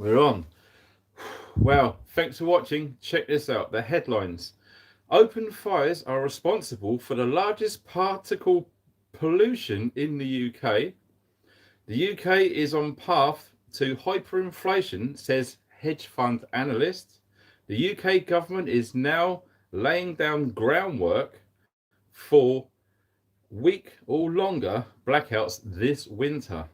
We're on. Well, thanks for watching. Check this out. The headlines. Open fires are responsible for the largest particle pollution in the UK. The UK is on path to hyperinflation, says hedge fund analyst. The UK government is now laying down groundwork for week or longer blackouts this winter.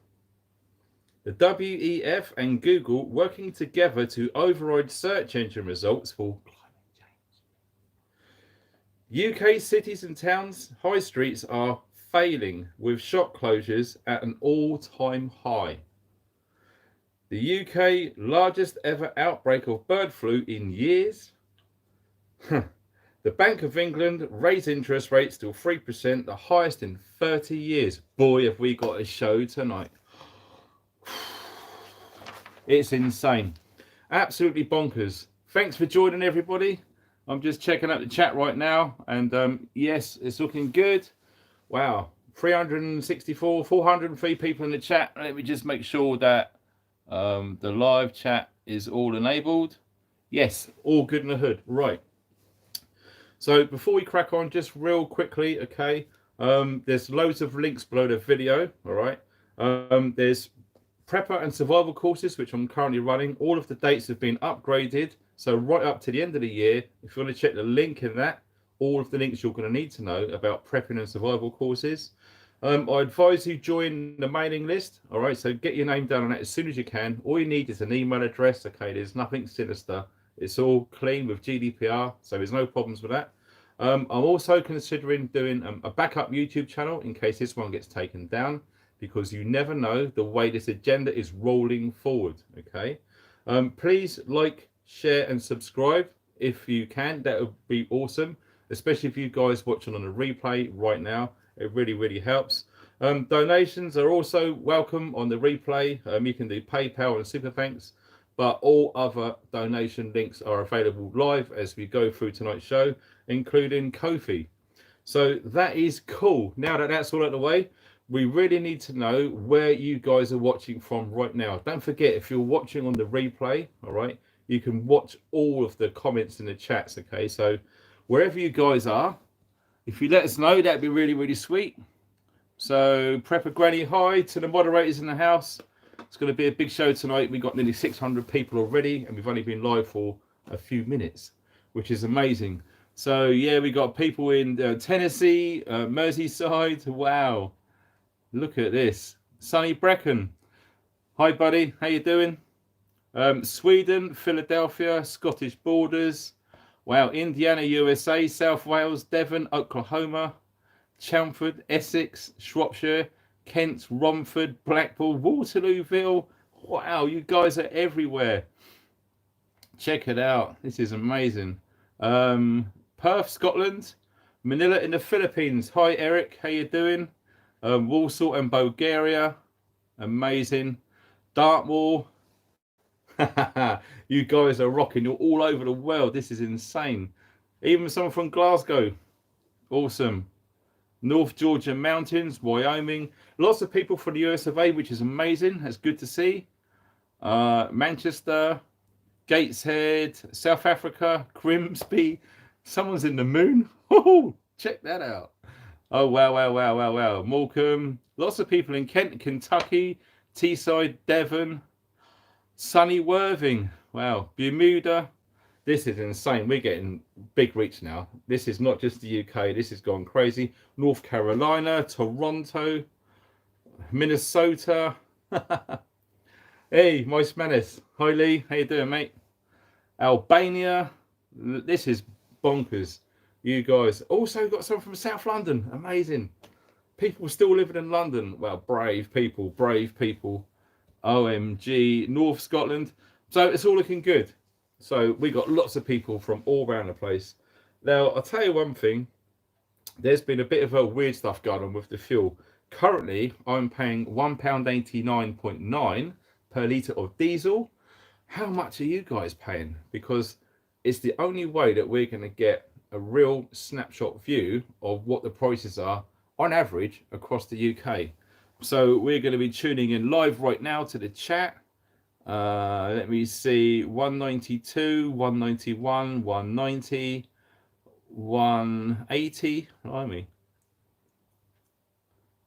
The WEF and Google working together to override search engine results for climate change. UK cities and towns' high streets are failing with shop closures at an all-time high. The UK largest ever outbreak of bird flu in years. The Bank of England raised interest rates to 3%, the highest in 30 years. Boy, have we got a show tonight. It's insane. Absolutely bonkers. Thanks for joining, everybody. I'm just checking out the chat right now. And yes, it's looking good. Wow. 364, 403 people in the chat. Let me just make sure that the live chat is all enabled. Yes, all good in the hood. Right. So before we crack on, just real quickly, okay, there's loads of links below the video, all right? There's prepper and survival courses, which I'm currently running. All of the dates have been upgraded. So right up to the end of the year, if you want to check the link in that, all of the links you're going to need to know about prepping and survival courses. I advise you join the mailing list, all right? So get your name down on that as soon as you can. All you need is an email address, okay? There's nothing sinister. It's all clean with GDPR, so there's no problems with that. I'm also considering doing a backup YouTube channel in case this one gets taken down, because you never know the way this agenda is rolling forward, okay? Please like, share, and subscribe if you can. That would be awesome, especially if you guys watching on the replay right now. It really, really helps. Donations are also welcome on the replay. You can do PayPal and Super Thanks, but all other donation links are available live as we go through tonight's show, including Ko-fi. So that is cool. Now that that's all out of the way, we really need to know where you guys are watching from right now. Don't forget, if you're watching on the replay, all right, you can watch all of the comments in the chats, okay? So wherever you guys are, if you let us know, that'd be really, really sweet. So Prepper Granny, hi to the moderators in the house. It's going to be a big show tonight. We've got nearly 600 people already, and we've only been live for a few minutes, which is amazing. So yeah, we got people in Tennessee, Merseyside. Wow. Look at this. Sonny Brecken. Hi, buddy. How you doing? Sweden, Philadelphia, Scottish Borders. Wow. Indiana, USA, South Wales, Devon, Oklahoma, Chelmsford, Essex, Shropshire, Kent, Romford, Blackpool, Waterlooville. Wow, you guys are everywhere. Check it out. This is amazing. Perth, Scotland. Manila in the Philippines. Hi, Eric. How you doing? Warsaw and Bulgaria, amazing. Dartmoor, you guys are rocking. You're all over the world. This is insane. Even someone from Glasgow, awesome. North Georgia mountains, Wyoming, lots of people from the US of A, which is amazing. That's good to see. Manchester, Gateshead, South Africa, Grimsby. Someone's in the moon. Oh, check that out. Oh, wow, wow, wow, wow, wow. Morecambe. Lots of people in Kent, Kentucky, Teesside, Devon, sunny Worthing. Wow. Bermuda. This is insane. We're getting big reach now. This is not just the UK. This has gone crazy. North Carolina, Toronto, Minnesota. Hey, Moist Menace. Hi, Lee. How you doing, mate? Albania. This is bonkers. You guys also got some from South London. Amazing. People still living in London. Well, brave people, brave people. OMG. North Scotland. So it's all looking good. So we got lots of people from all around the place. Now, I'll tell you one thing. There's been a bit of a weird stuff going on with the fuel. Currently, I'm paying £1.89.9 per litre of diesel. How much are you guys paying? Because it's the only way that we're going to get a real snapshot view of what the prices are on average across the UK. So we're going to be tuning in live right now to the chat. Let me see, 192, 191, 190, 180. Blimey.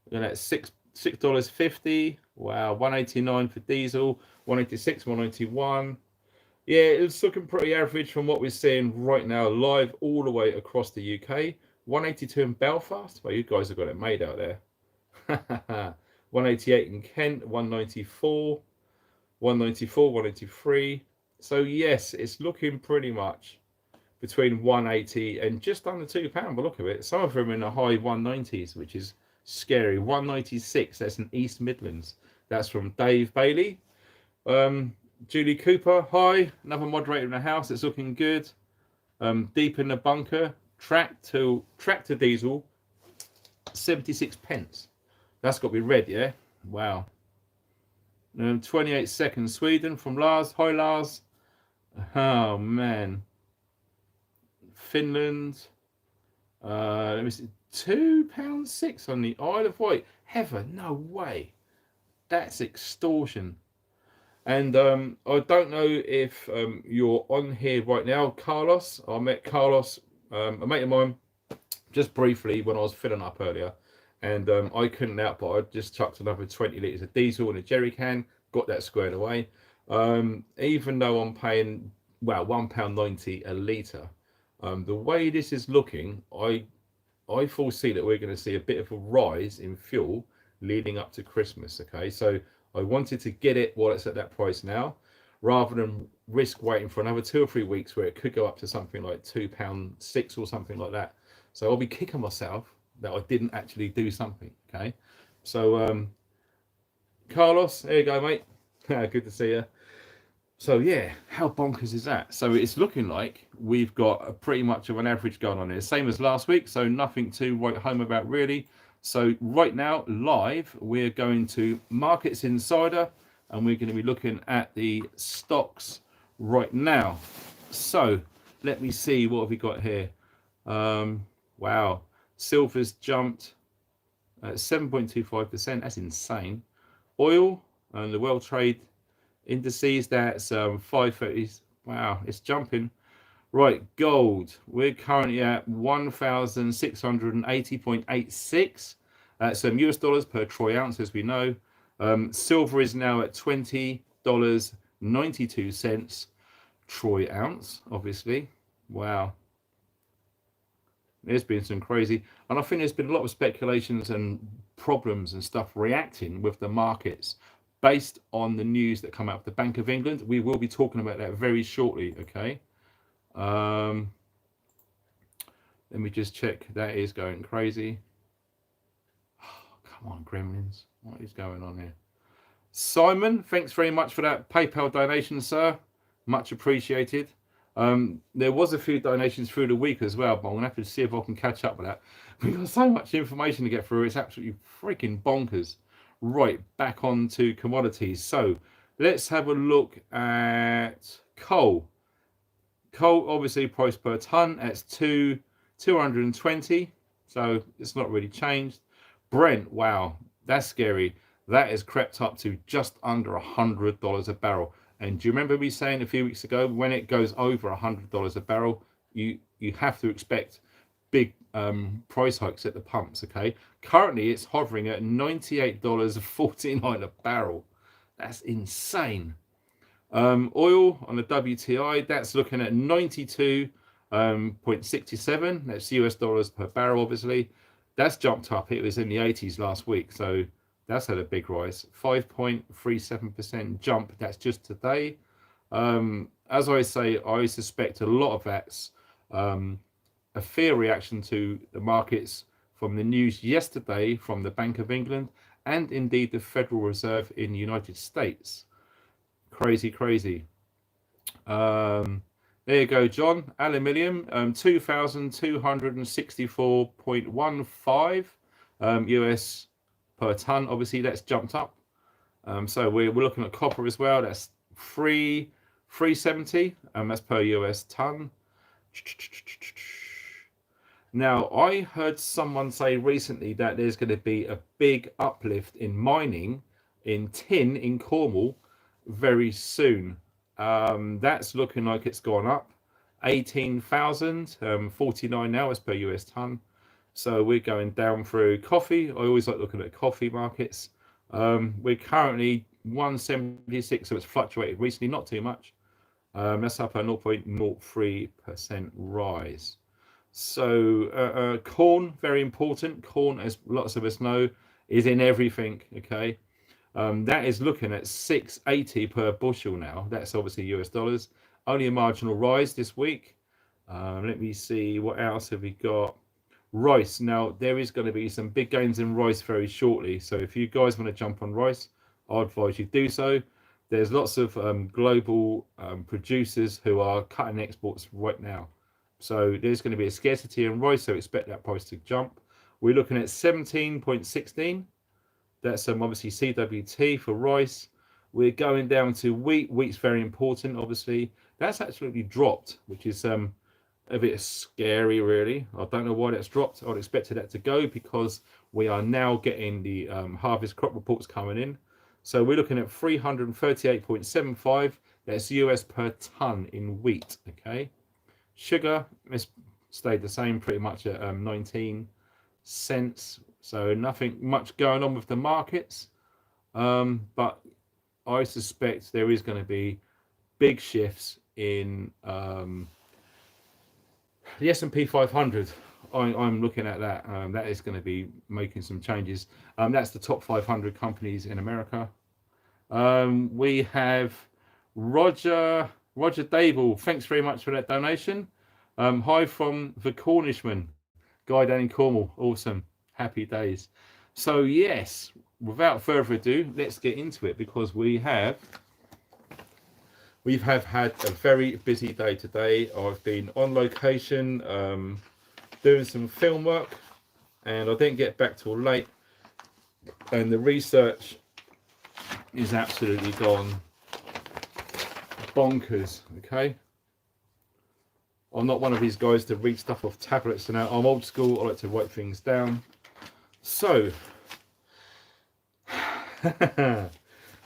Yeah, that's $6.50. Wow, 189 for diesel, 186, 191. Yeah, it's looking pretty average from what we're seeing right now, live all the way across the UK. 182 in Belfast. Well, you guys have got it made out there. 188 in Kent, 194, 194, 183. So yes, it's looking pretty much between 180 and just under £2 by the look of it. Some of them in the high 190s, which is scary. 196, that's in East Midlands. That's from Dave Bailey. Julie Cooper, hi, another moderator in the house. It's looking good. Deep in the bunker, tractor diesel, 76 pence. That's got to be red, yeah? Wow. 28 seconds, Sweden from Lars. Hi, Lars. Oh, man. Finland. Let me see. £2.06 on the Isle of Wight. Heaven, no way. That's extortion. And I don't know if you're on here right now, Carlos. I met Carlos, a mate of mine, just briefly when I was filling up earlier. And I couldn't help but I just chucked another 20 litres of diesel in a jerry can, got that squared away. Even though I'm paying, well, £1.90 a litre, the way this is looking, I foresee that we're going to see a bit of a rise in fuel leading up to Christmas. Okay, so I wanted to get it while it's at that price now, rather than risk waiting for another 2 or 3 weeks where it could go up to something like £2.06 or something like that. So I'll be kicking myself that I didn't actually do something. Okay, so Carlos, there you go, mate. Good to see you. So yeah, how bonkers is that? So it's looking like we've got a pretty much of an average going on here, same as last week, so nothing to write home about really. So right now, live, we're going to Markets Insider, and we're going to be looking at the stocks right now. So let me see, what have we got here? Wow, silver's jumped at 7.25%. That's insane. Oil and the World Trade Indices, that's 530s. Wow, it's jumping. Right, gold. We're currently at 1,680.86. That's US dollars per troy ounce, as we know. Silver is now at $20.92 troy ounce, obviously. Wow. There's been some crazy, and I think there's been a lot of speculations and problems and stuff reacting with the markets based on the news that come out of the Bank of England. We will be talking about that very shortly, okay? Let me just check. That is going crazy. Oh, come on, gremlins. What is going on here? Simon, thanks very much for that PayPal donation, sir. Much appreciated. There was a few donations through the week as well, but I'm going to have to see if I can catch up with that. We've got so much information to get through. It's absolutely freaking bonkers. Right, back on to commodities. So let's have a look at coal. Coal, obviously, price per ton, that's 220. So it's not really changed. Brent, wow, that's scary. That has crept up to just under $100 a barrel. And do you remember me saying a few weeks ago, when it goes over $100 a barrel, you have to expect big price hikes at the pumps, okay? Currently, it's hovering at $98.49 a barrel. That's insane. Oil on the WTI, that's looking at 92.67. That's US dollars per barrel, obviously. That's jumped up. It was in the 80s last week, so that's had a big rise. 5.37% jump. That's just today. As I say, I suspect a lot of that's a fear reaction to the markets from the news yesterday from the Bank of England and indeed the Federal Reserve in the United States. Crazy, crazy. There you go, John. Aluminium, 2,264.15 US per ton. Obviously, that's jumped up. So we're looking at copper as well. That's 370. That's per US ton. Now, I heard someone say recently that there's going to be a big uplift in mining in tin in Cornwall very soon. That's looking like it's gone up 18,000, 49 now as per US ton. So we're going down through coffee. I always like looking at coffee markets. We're currently 176, so it's fluctuated recently, not too much. That's up a 0.03% rise. So corn, very important. Corn, as lots of us know, is in everything. Okay, that is looking at 680 per bushel now. That's obviously US dollars. Only a marginal rise this week. Let me see, what else have we got? Rice. Now, there is going to be some big gains in rice very shortly. So if you guys want to jump on rice, I advise you do so. There's lots of global producers who are cutting exports right now. So there's going to be a scarcity in rice, so expect that price to jump. We're looking at 17.16. That's obviously CWT for rice. We're going down to wheat. Wheat's very important, obviously. That's absolutely dropped, which is a bit scary, really. I don't know why that's dropped. I'd expected that to go because we are now getting the harvest crop reports coming in. So we're looking at 338.75. That's US per ton in wheat. Okay. Sugar has stayed the same pretty much at 19 cents. So nothing much going on with the markets. But I suspect there is going to be big shifts in the S&P 500. I'm looking at that. That is going to be making some changes. That's the top 500 companies in America. We have Roger Dable. Thanks very much for that donation. Hi from the Cornishman, guy down in Cornwall. Awesome. Happy days. So yes, without further ado, let's get into it because we have had a very busy day today. I've been on location doing some film work and I didn't get back till late, and the research is absolutely gone bonkers. Okay, I'm not one of these guys to read stuff off tablets, and I'm old school. I like to write things down. So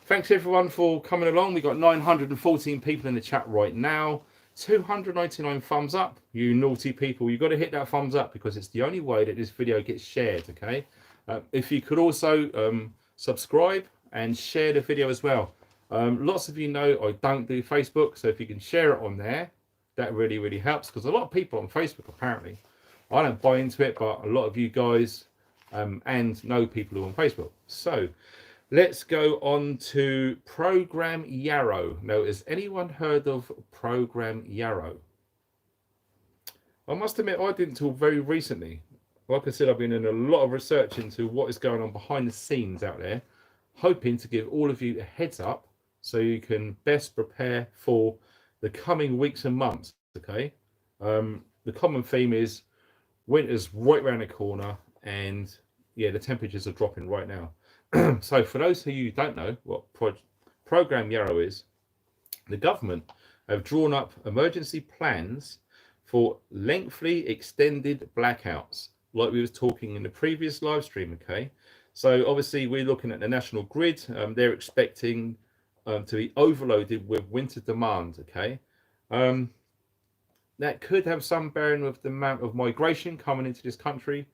thanks everyone for coming along. We got 914 people in the chat right now. 299 thumbs up. You naughty people, you've got to hit that thumbs up because it's the only way that this video gets shared. Okay, if you could also subscribe and share the video as well. Lots of you know I don't do Facebook, so if you can share it on there, that really helps, because a lot of people on Facebook, apparently, I don't buy into it, but a lot of you guys and know people who are on Facebook. So let's go on to Program Yarrow. Now, has anyone heard of Program Yarrow? I must admit, I didn't until very recently. Like I said, I've been doing a lot of research into what is going on behind the scenes out there, hoping to give all of you a heads up so you can best prepare for the coming weeks and months. Okay, the common theme is winter's right around the corner, and yeah, the temperatures are dropping right now. So for those of you who don't know what Program Yarrow is, the government have drawn up emergency plans for lengthy extended blackouts, like we was talking in the previous live stream. Okay, so obviously we're looking at the national grid. They're expecting to be overloaded with winter demand. Okay, that could have some bearing with the amount of migration coming into this country.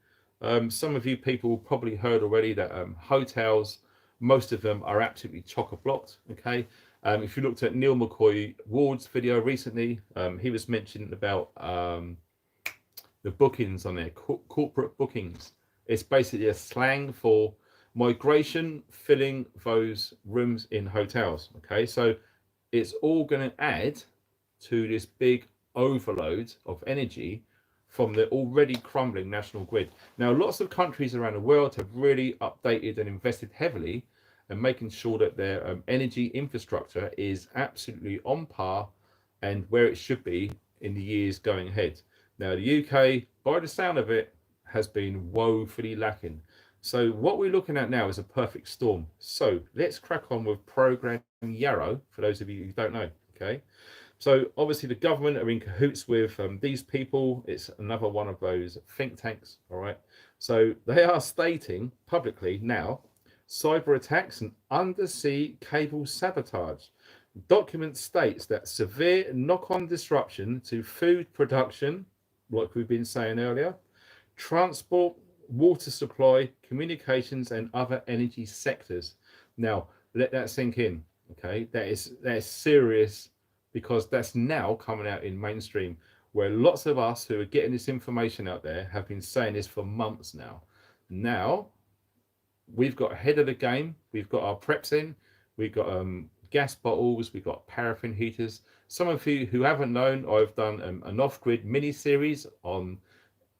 Some of you people probably heard already that hotels, most of them are absolutely chock-a-blocked. Okay, if you looked at Neil McCoy Ward's video recently, he was mentioning about the bookings on there, corporate bookings. It's basically a slang for migration filling those rooms in hotels. Okay, so it's all going to add to this big overload of energy from the already crumbling national grid. Now, lots of countries around the world have really updated and invested heavily in making sure that their energy infrastructure is absolutely on par and where it should be in the years going ahead. Now, the UK, by the sound of it, has been woefully lacking. So what we're looking at now is a perfect storm. So let's crack on with Program Yarrow, for those of you who don't know. Okay, so obviously the government are in cahoots with these people. It's another one of those think tanks. All right, so they are stating publicly now cyber attacks and undersea cable sabotage. document states that severe knock-on disruption to food production, like we've been saying earlier, transport, water supply, communications, and other energy sectors. Now, let that sink in. Okay, that is serious, because that's now coming out in mainstream, where lots of us who are getting this information out there have been saying this for months now. Now we've got ahead of the game. We've got our preps in. We've got gas bottles. We've got paraffin heaters. Some of you who haven't known, I've done an off-grid mini series on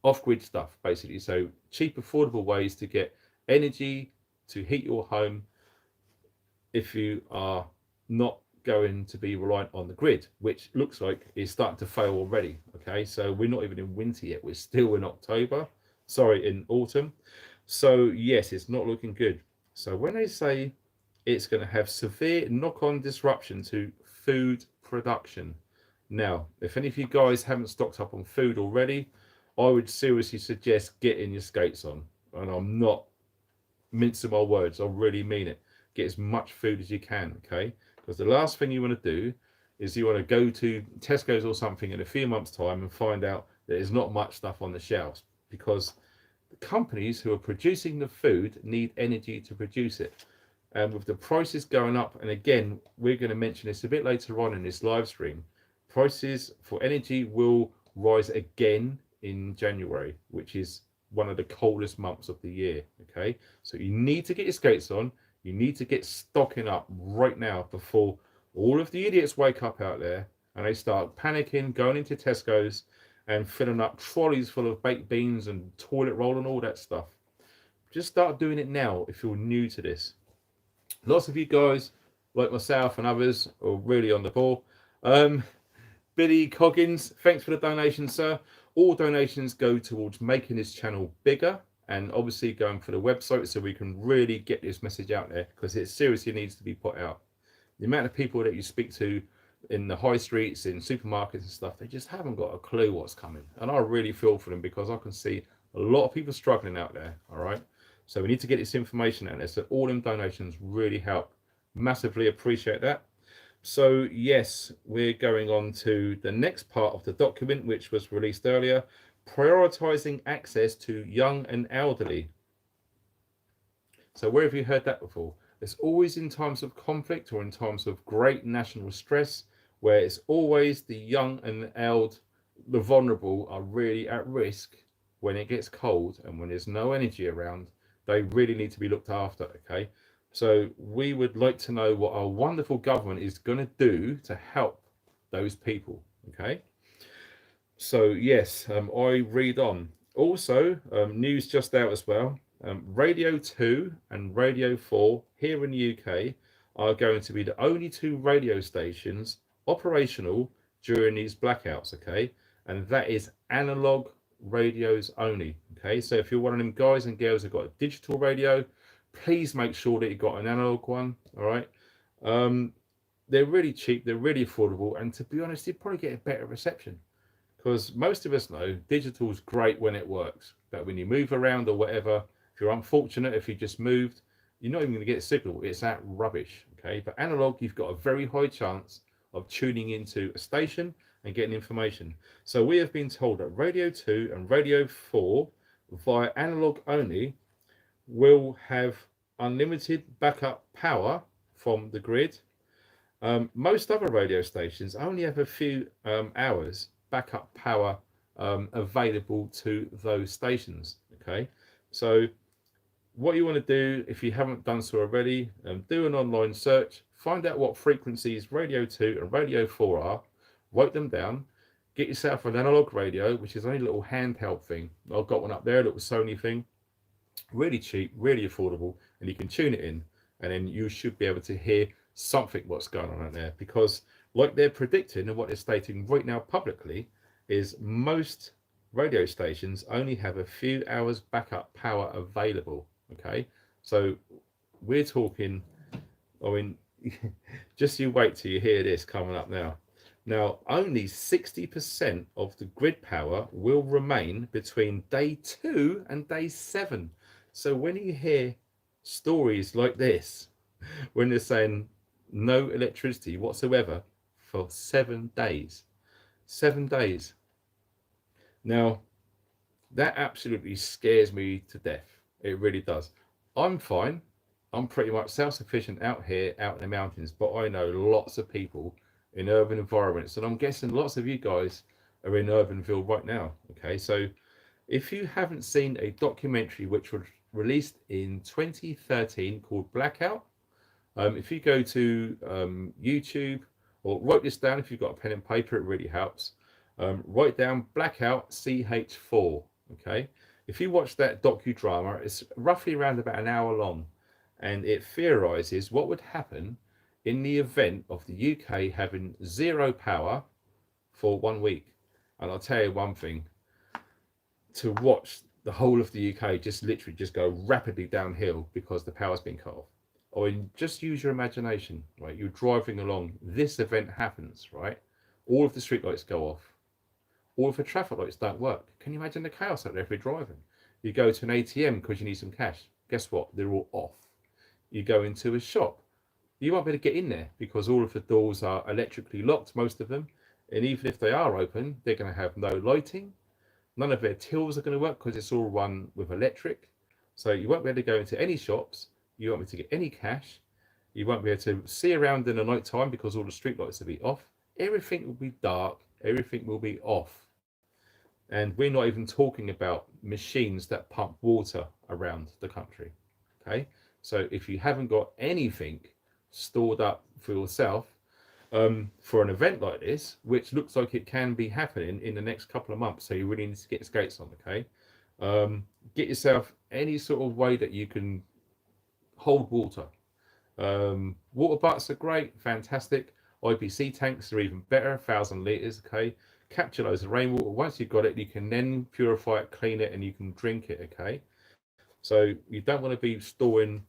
off-grid stuff, basically. So cheap, affordable ways to get energy to heat your home if you are not going to be reliant on the grid, which looks like is starting to fail already. Okay, so we're not even in winter yet. We're still in October. Sorry, in autumn. So yes, it's not looking good. So when they say it's going to have severe knock-on disruption to food production. Now, if any of you guys haven't stocked up on food already, I would seriously suggest getting your skates on. And I'm not mincing my words, I really mean it. Get as much food as you can, okay? Because the last thing you want to do is you want to go to Tesco's or something in a few months' time and find out that there's not much stuff on the shelves, because the companies who are producing the food need energy to produce it. And with the prices going up, and again, we're going to mention this a bit later on in this live stream, prices for energy will rise again in January, which is one of the coldest months of the year. Okay, so you need to get your skates on. You need to get stocking up right now before all of the idiots wake up out there and they start panicking, going into Tesco's and filling up trolleys full of baked beans and toilet roll and all that stuff. Just start doing it now if you're new to this. Lots of you guys, like myself and others, are really on the ball. Billy Coggins, thanks for the donation, sir. All donations go towards making this channel bigger, and obviously going for the website so we can really get this message out there, because it seriously needs to be put out. The amount of people that you speak to in the high streets, in supermarkets and stuff, they just haven't got a clue what's coming. And I really feel for them, because I can see a lot of people struggling out there, all right? So we need to get this information out there. So all them donations really help. Massively appreciate that. So yes, we're going on to the next part of the document, which was released earlier, prioritizing access to young and elderly. So where have you heard that before? It's always in times of conflict or in times of great national stress, where it's always the young and the old, the vulnerable are really at risk when it gets cold and when there's no energy around. They really need to be looked after, okay? So we would like to know what our wonderful government is going to do to help those people, okay? So yes, I read on. Also, news just out as well. Radio 2 and Radio 4 here in the UK are going to be the only two radio stations operational during these blackouts, okay? And that is analog radios only, okay? So if you're one of them guys and girls who've got a digital radio, please make sure that you've got an analog one, all right? They're really cheap, they're really affordable, and to be honest, you probably get a better reception, because most of us know digital's great when it works, but when you move around or whatever, if you're unfortunate, if you just moved, you're not even going to get a signal. It's that rubbish, okay? But analog, you've got a very high chance of tuning into a station and getting information. So we have been told that Radio 2 and Radio 4 via analog only will have unlimited backup power from the grid. Most other radio stations only have a few hours backup power available to those stations, okay? So what you want to do, if you haven't done so already, do an online search, find out what frequencies Radio 2 and Radio 4 are, write them down, get yourself an analog radio, which is only a little handheld thing. I've got one up there, a little Sony thing, really cheap, really affordable, and you can tune it in, and then you should be able to hear something what's going on out there, because like they're predicting and what they're stating right now publicly is most radio stations only have a few hours backup power available, okay? So we're talking, I mean, just you wait till you hear this coming up now. Now, only 60% of the grid power will remain between day 2 and day 7. So when you hear stories like this, when they're saying no electricity whatsoever for 7 days. 7 days. Now, that absolutely scares me to death. It really does. I'm fine. I'm pretty much self-sufficient out here, out in the mountains, but I know lots of people in urban environments, and I'm guessing lots of you guys are in Urbanville right now. Okay, so if you haven't seen a documentary which was released in 2013 called Blackout, if you go to YouTube, or write this down if you've got a pen and paper, it really helps. Write down Blackout CH4. Okay, if you watch that docudrama, it's roughly around about an hour long, and it theorizes what would happen in the event of the UK having zero power for 1 week. And I'll tell you one thing, to watch the whole of the UK just literally just go rapidly downhill because the power's been cut off. Or just use your imagination, right? You're driving along, this event happens, right? All of the street lights go off. All of the traffic lights don't work. Can you imagine the chaos out there if you're driving? You go to an ATM because you need some cash. Guess what? They're all off. You go into a shop. You won't be able to get in there because all of the doors are electrically locked, most of them. And even if they are open, they're going to have no lighting. None of their tills are going to work because it's all run with electric. So you won't be able to go into any shops. You won't be able to get any cash. You won't be able to see around in the night time because all the street lights will be off. Everything will be dark. Everything will be off. And we're not even talking about machines that pump water around the country. Okay. So if you haven't got anything stored up for yourself, for an event like this, which looks like it can be happening in the next couple of months, so you really need to get skates on. Okay, get yourself any sort of way that you can hold water. Water butts are great, fantastic. IBC tanks are even better, 1,000 liters. Okay, capture loads of rainwater. Once you've got it, you can then purify it, clean it, and you can drink it. Okay, so you don't want to be storing,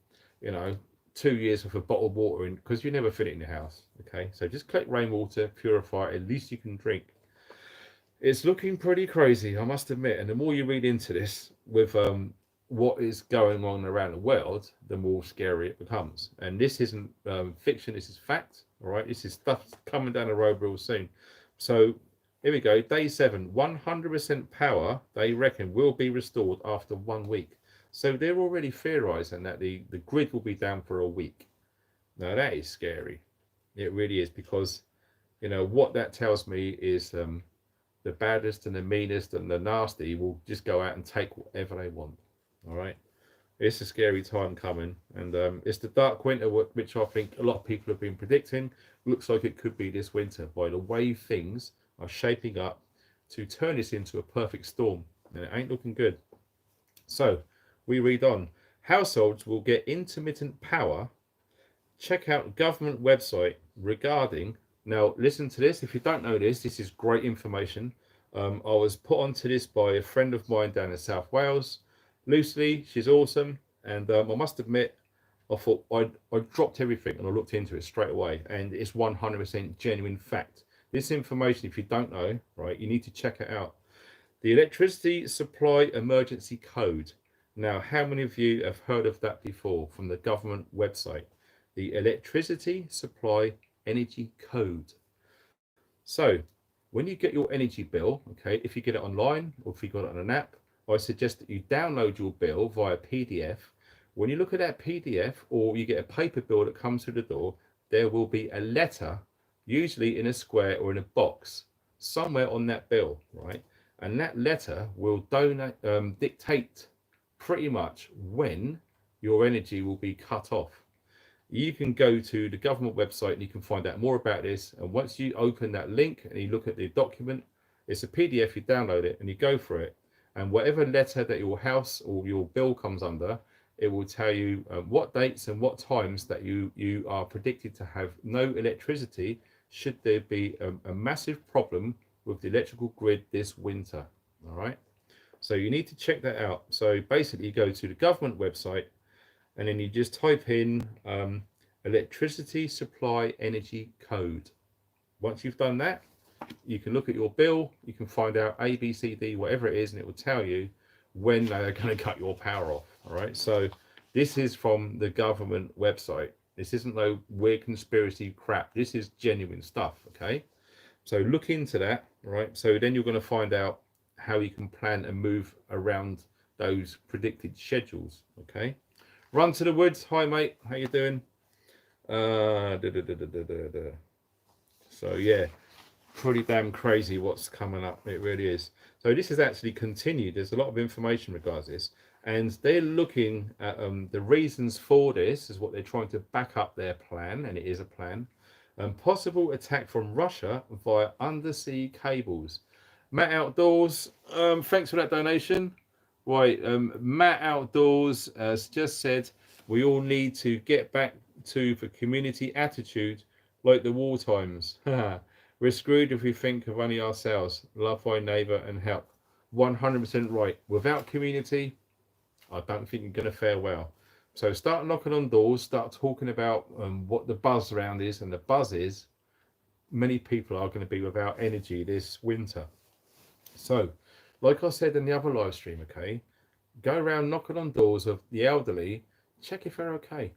2 years worth of bottled water in, because you never fit it in your house. Okay, so just collect rainwater, purify it, at least you can drink. It's looking pretty crazy, I must admit, and the more you read into this with what is going on around the world, the more scary it becomes. And this isn't fiction, this is fact. All right, this is stuff coming down the road real soon. So here we go, day 7, 100% power, they reckon, will be restored after 1 week. So they're already theorizing that the grid will be down for a week. Now that is scary. It really is, because what that tells me is the baddest and the meanest and the nasty will just go out and take whatever they want. All right, it's a scary time coming, and it's the dark winter which I think a lot of people have been predicting. Looks like it could be this winter by the way things are shaping up to turn this into a perfect storm, and it ain't looking good. So we read on. Households will get intermittent power. Check out government website regarding. Now listen to this. If you don't know this, this is great information. I was put onto this by a friend of mine down in South Wales. Lucy, she's awesome. And I must admit, I thought I dropped everything and I looked into it straight away. And it's 100% genuine fact. This information, if you don't know, right, you need to check it out. The Electricity Supply Emergency Code. Now, how many of you have heard of that before from the government website? The Electricity Supply Energy Code. So when you get your energy bill, okay, if you get it online or if you got it on an app, I suggest that you download your bill via PDF. When you look at that PDF, or you get a paper bill that comes through the door, there will be a letter, usually in a square or in a box, somewhere on that bill, right? And that letter will dictate pretty much when your energy will be cut off. You can go to the government website and you can find out more about this. And once you open that link and you look at the document, it's a PDF, you download it and you go for it. And whatever letter that your house or your bill comes under, it will tell you what dates and what times that you are predicted to have no electricity should there be a massive problem with the electrical grid this winter. All right. So you need to check that out. So basically you go to the government website and then you just type in Electricity Supply Energy Code. Once you've done that, you can look at your bill, you can find out A, B, C, D, whatever it is, and it will tell you when they're going to cut your power off. All right. So this is from the government website. This isn't no weird conspiracy crap. This is genuine stuff, okay? So look into that, right? So then you're going to find out how you can plan and move around those predicted schedules, okay? Run to the woods. Hi, mate. How you doing? Da, da, da, da, da, da, da. So yeah, pretty damn crazy what's coming up. It really is. So this is actually continued. There's a lot of information regards this, and they're looking at the reasons for this is what they're trying to back up their plan, and it is a plan. Possible attack from Russia via undersea cables. Matt Outdoors, thanks for that donation. Right, Matt Outdoors has just said we all need to get back to the community attitude like the war times. We're screwed if we think of only ourselves. Love thy neighbour and help. 100% right. Without community, I don't think you're going to fare well. So start knocking on doors, start talking about what the buzz around is, and the buzz is many people are going to be without energy this winter. So, like I said in the other live stream, okay, go around knocking on doors of the elderly, check if they're okay.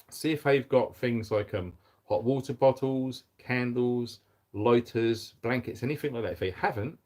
See if they've got things like hot water bottles, candles, lighters, blankets, anything like that. If they haven't,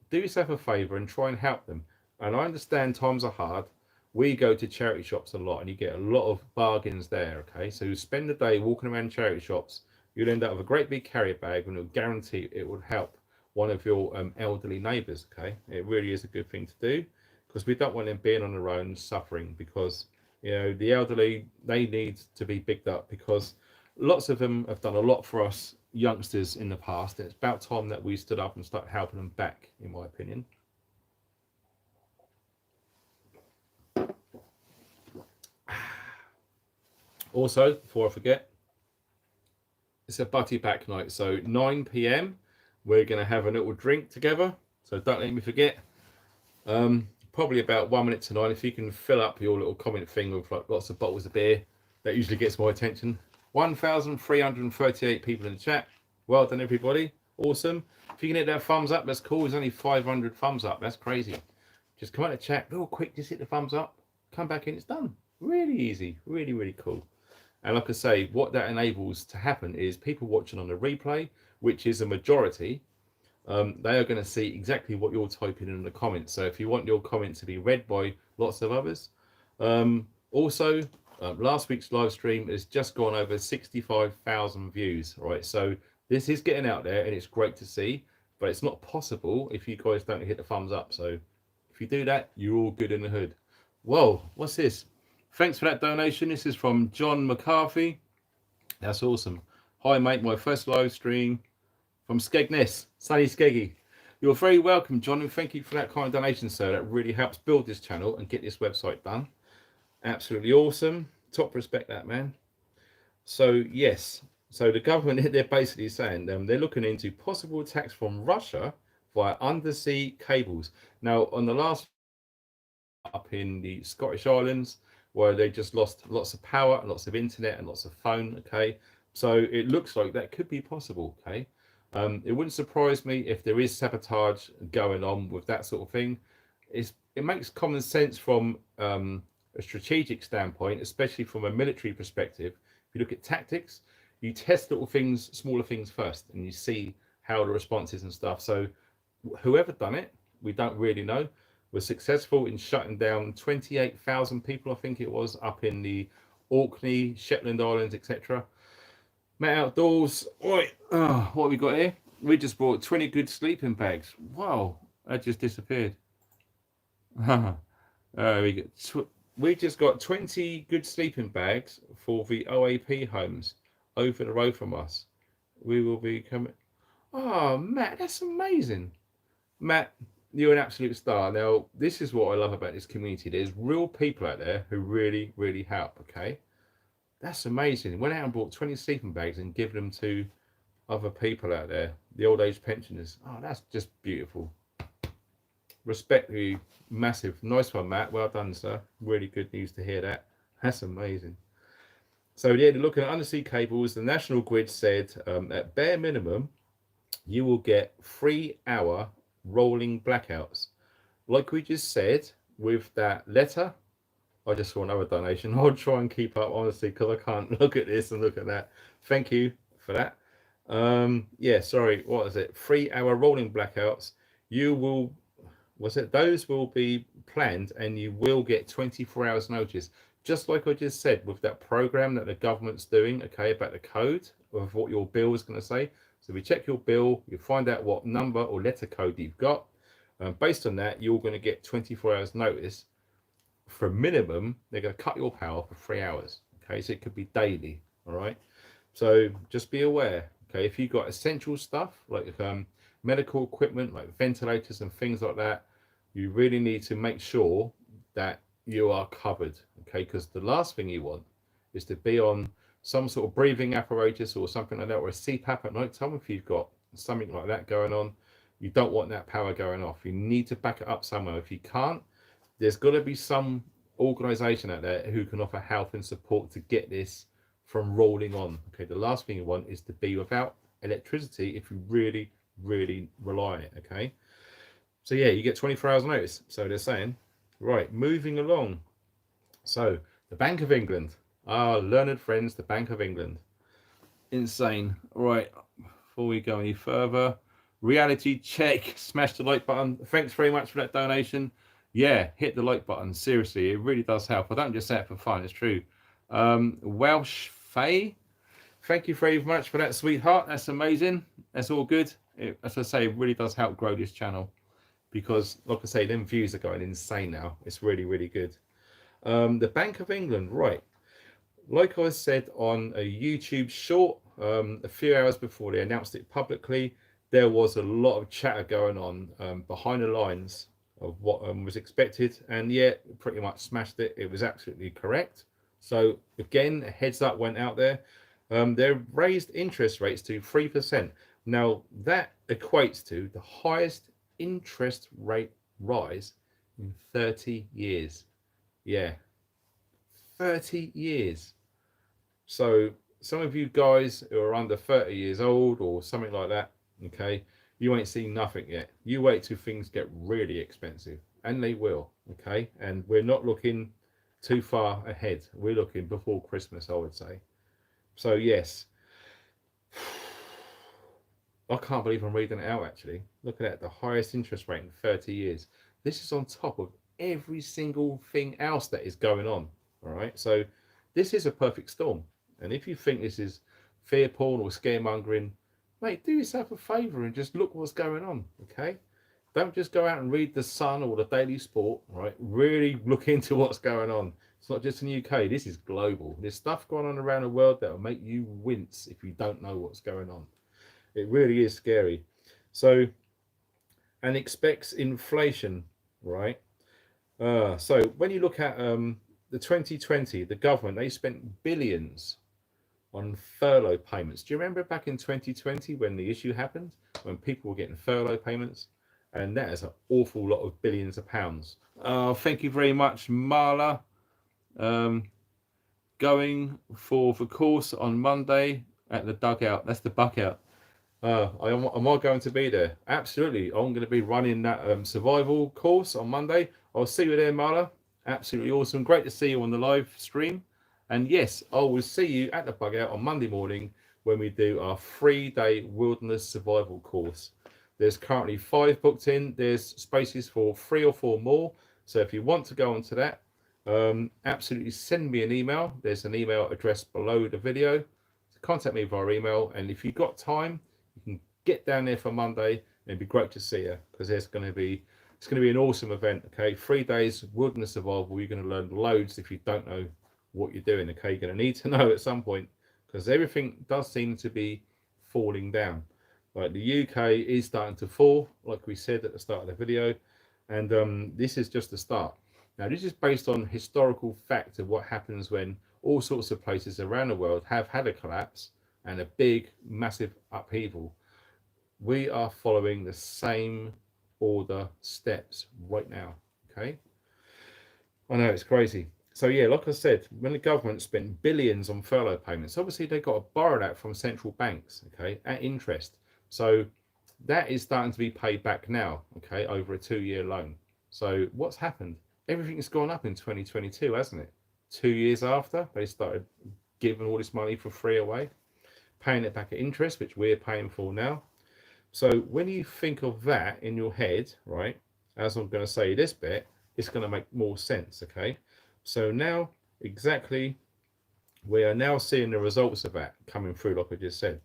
do yourself a favour and try and help them. And I understand times are hard. We go to charity shops a lot and you get a lot of bargains there, okay? So you spend the day walking around charity shops, you'll end up with a great big carrier bag and it'll guarantee it would help one of your elderly neighbours, okay? It really is a good thing to do because we don't want them being on their own suffering because, you know, the elderly, they need to be bigged up because lots of them have done a lot for us youngsters in the past. It's about time that we stood up and start helping them back, in my opinion. Also, before I forget, it's a butty back night. So 9 p.m. we're going to have a little drink together. So don't let me forget. Probably about 1 minute to 9. If you can fill up your little comment thing with like lots of bottles of beer, that usually gets my attention. 1,338 people in the chat. Well done, everybody. Awesome. If you can hit that thumbs up, that's cool. There's only 500 thumbs up. That's crazy. Just come out of chat real quick. Just hit the thumbs up. Come back in. It's done. Really easy. Really, really cool. And like I say, what that enables to happen is people watching on the replay, which is a majority, they are going to see exactly what you're typing in the comments. So if you want your comment to be read by lots of others. Also, last week's live stream has just gone over 65,000 views, right? So this is getting out there and it's great to see, but it's not possible if you guys don't hit the thumbs up. So if you do that, you're all good in the hood. Whoa, what's this? Thanks for that donation. This is from John McCarthy. That's awesome. Hi, mate. My first live stream from Skegness, sunny Skeggy. You're very welcome, John, and thank you for that kind of donation, sir. That really helps build this channel and get this website done. Absolutely awesome. Top respect, that man. So, yes. So the government, they're basically saying they're looking into possible attacks from Russia via undersea cables. Now, on the last up in the Scottish Islands, where they just lost lots of power, lots of internet, and lots of phone. Okay, so it looks like that could be possible. Okay, it wouldn't surprise me if there is sabotage going on with that sort of thing. It makes common sense from a strategic standpoint, especially from a military perspective. If you look at tactics, you test little things, smaller things first, and you see how the response is and stuff. So whoever done it, we don't really know, was successful in shutting down 28,000 people, I think it was, up in the Orkney, Shetland Islands, etc. Met Outdoors. Right, what have we got here? We just bought 20 good sleeping bags. Wow, that just disappeared. We just got 20 good sleeping bags for the OAP homes over the road from us. We will be coming. Oh, Matt, that's amazing. Matt, you're an absolute star. Now, this is what I love about this community. There's real people out there who really, really help, okay? That's amazing. Went out and bought 20 sleeping bags and given them to other people out there, the old age pensioners. Oh, that's just beautiful. Respect you, massive. Nice one, Matt. Well done, sir. Really good news to hear that. That's amazing. So, yeah, looking at undersea cables, the National Grid said at bare minimum, you will get 3-hour rolling blackouts. Like we just said, with that letter, I just saw another donation. I'll try and keep up, honestly, because I can't look at this and look at that. Thank you for that. Yeah, sorry, what is it? 3 hour rolling blackouts. You will, was it? Those will be planned and you will get 24 hours notice. Just like I just said with that program that the government's doing, okay, about the code of what your bill is going to say. So we check your bill, you find out what number or letter code you've got. Based on that, you're going to get 24 hours notice. For a minimum, they're going to cut your power for 3 hours. Okay, so it could be daily. All right. So just be aware. Okay, if you've got essential stuff like medical equipment, like ventilators and things like that, you really need to make sure that you are covered. Okay, because the last thing you want is to be on some sort of breathing apparatus or something like that, or a CPAP at night time. If you've got something like that going on, you don't want that power going off. You need to back it up somewhere. If you can't, there's got to be some organization out there who can offer help and support to get this from rolling on. Okay, the last thing you want is to be without electricity if you really, really rely on it. Okay, so yeah, you get 24 hours notice. So they're saying, right, moving along. So the Bank of England, our learned friends, the Bank of England. Insane. Right, before we go any further, reality check. Smash the like button. Thanks very much for that donation. Yeah, hit the like button. Seriously, it really does help. I don't just say it for fun, it's true. Welsh Faye, thank you very much for that, sweetheart. That's amazing. That's all good. As I say, it really does help grow this channel because, like I say, them views are going insane now. It's really, really good. The Bank of England, right. Like I said on a YouTube short, a few hours before they announced it publicly, there was a lot of chatter going on behind the lines of what was expected, and yet pretty much smashed it. It was absolutely correct. So again, a heads up went out there. They raised interest rates to 3%. Now that equates to the highest interest rate rise in 30 years. Yeah, 30 years. So some of you guys who are under 30 years old or something like that, okay, you ain't seen nothing yet. You wait till things get really expensive, and they will, okay? And we're not looking too far ahead. We're looking before Christmas, I would say. So yes, I can't believe I'm reading it out actually. Look at that, the highest interest rate in 30 years. This is on top of every single thing else that is going on, all right? So this is a perfect storm. And if you think this is fear porn or scaremongering, mate, do yourself a favour and just look what's going on, okay? Don't just go out and read the Sun or the Daily Sport, right? Really look into what's going on. It's not just in the UK, this is global. There's stuff going on around the world that will make you wince if you don't know what's going on. It really is scary. So, and expects inflation, right? So when you look at the 2020, the government, they spent billions on furlough payments. Do you remember back in 2020 when the issue happened, when people were getting furlough payments? And that is an awful lot of billions of pounds. Thank you very much, Marla. Going for the course on Monday at the dugout. That's the buckout. Am I going to be there? Absolutely. I'm going to be running that survival course on Monday. I'll see you there, Marla. Absolutely awesome. Great to see you on the live stream. And yes, I will see you at the bug out on Monday morning when we do our 3-day wilderness survival course. There's currently 5 booked in. There's spaces for 3 or 4 more. So if you want to go onto that, absolutely send me an email. There's an email address below the video. Contact me via email. And if you've got time, you can get down there for Monday. And it'd be great to see you because it's going to be an awesome event. Okay, 3 days wilderness survival. You're going to learn loads if you don't know what you're doing. Okay, you're going to need to know at some point because everything does seem to be falling down. Like the UK is starting to fall, like we said at the start of the video, and this is just the start. Now this is based on historical fact of what happens when all sorts of places around the world have had a collapse and a big massive upheaval. We are following the same order steps right now. Okay, I know it's crazy. So yeah, like I said, when the government spent billions on furlough payments, obviously they got to borrow that from central banks, okay, at interest. So that is starting to be paid back now, okay, over a 2-year loan. So what's happened? everything's gone up in 2022, hasn't it? 2 years after they started giving all this money for free away, paying it back at interest, which we're paying for now. So when you think of that in your head, right, as I'm going to say this bit, it's going to make more sense, okay? So now, exactly, we are now seeing the results of that coming through, like I just said.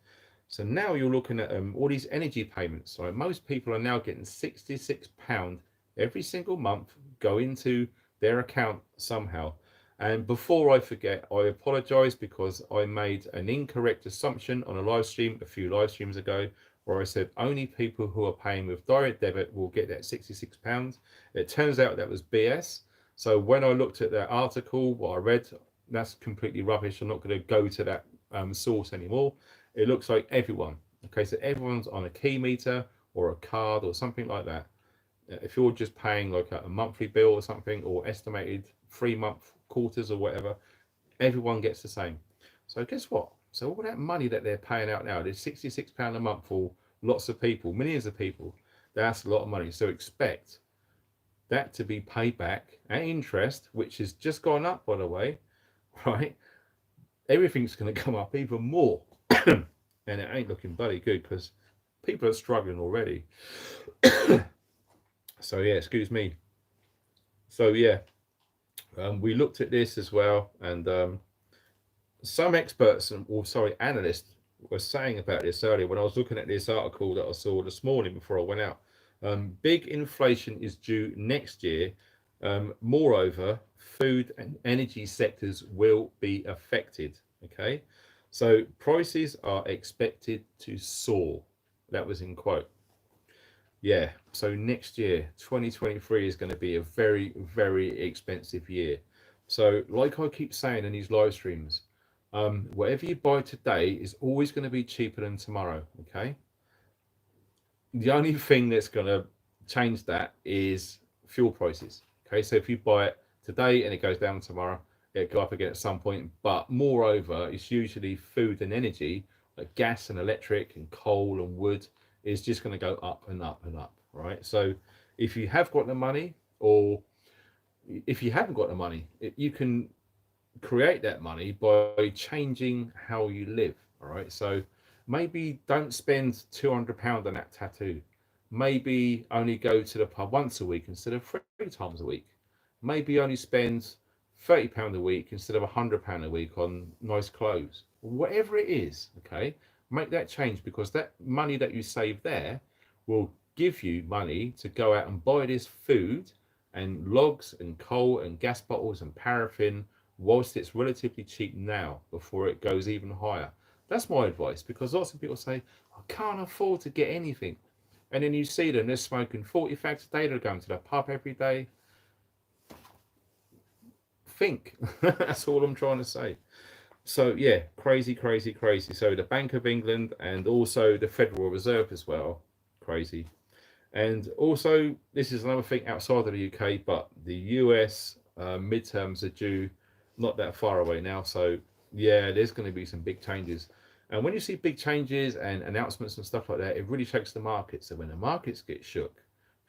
So now you're looking at all these energy payments. Right? Most people are now getting £66 every single month go into their account somehow. And before I forget, I apologize because I made an incorrect assumption on a live stream a few live streams ago where I said only people who are paying with direct debit will get that £66. It turns out that was BS. So when I looked at that article, what I read, that's completely rubbish. I'm not going to go to that source anymore. It looks like everyone. Okay, so everyone's on a key meter or a card or something like that. If you're just paying like a monthly bill or something, or estimated 3-month quarters or whatever, everyone gets the same. So guess what? So all that money that they're paying out now, there's £66 a month for lots of people, millions of people. That's a lot of money. So expect that to be paid back at interest, which has just gone up, by the way, right? Everything's going to come up even more. And it ain't looking bloody good because people are struggling already. So yeah, excuse me. So yeah, we looked at this as well, and some experts, or sorry, analysts, were saying about this earlier when I was looking at this article that I saw this morning before I went out. Big inflation is due next year. Moreover, food and energy sectors will be affected. Okay, so prices are expected to soar. That was in quote. Yeah, so next year, 2023 is going to be a very, very expensive year. So, like I keep saying in these live streams, whatever you buy today is always going to be cheaper than tomorrow. Okay. The only thing that's going to change that is fuel prices. Okay. So, if you buy it today and it goes down tomorrow, it'll go up again at some point. But moreover, it's usually food and energy, like gas and electric and coal and wood, is just going to go up and up and up, right? So if you have got the money, or if you haven't got the money, you can create that money by changing how you live, all right? So maybe don't spend £200 on that tattoo. Maybe only go to the pub once a week instead of 3 times a week. Maybe only spend £30 a week instead of £100 a week on nice clothes. Whatever it is, okay? Make that change, because that money that you save there will give you money to go out and buy this food and logs and coal and gas bottles and paraffin whilst it's relatively cheap now before it goes even higher. That's my advice, because lots of people say, I can't afford to get anything. And then you see them, they're smoking 40 fags a day, they're going to the pub every day. Think. That's all I'm trying to say. So yeah, crazy, crazy, crazy. So the Bank of England and also the Federal Reserve as well, crazy. And also, this is another thing outside of the UK, but the US midterms are due not that far away now. So yeah, there's going to be some big changes. And when you see big changes and announcements and stuff like that, it really shakes the market. So when the markets get shook,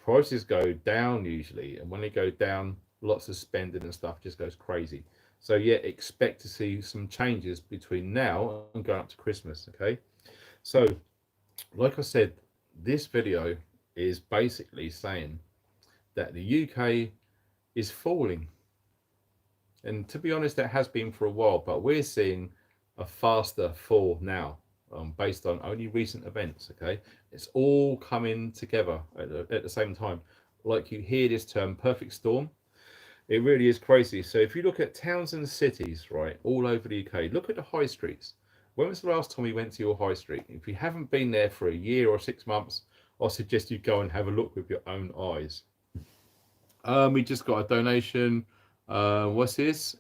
prices go down usually. And when they go down, lots of spending and stuff just goes crazy. So yeah, expect to see some changes between now and going up to Christmas, okay? So, like I said, this video is basically saying that the UK is falling. And to be honest, that has been for a while, but we're seeing a faster fall now, based on only recent events, okay? It's all coming together at the same time. Like you hear this term, perfect storm. It really is crazy. So if you look at towns and cities, right, all over the UK, look at the high streets. When was the last time you went to your high street? If you haven't been there for a year or 6 months, I suggest you go and have a look with your own eyes. We just got a donation. What's this?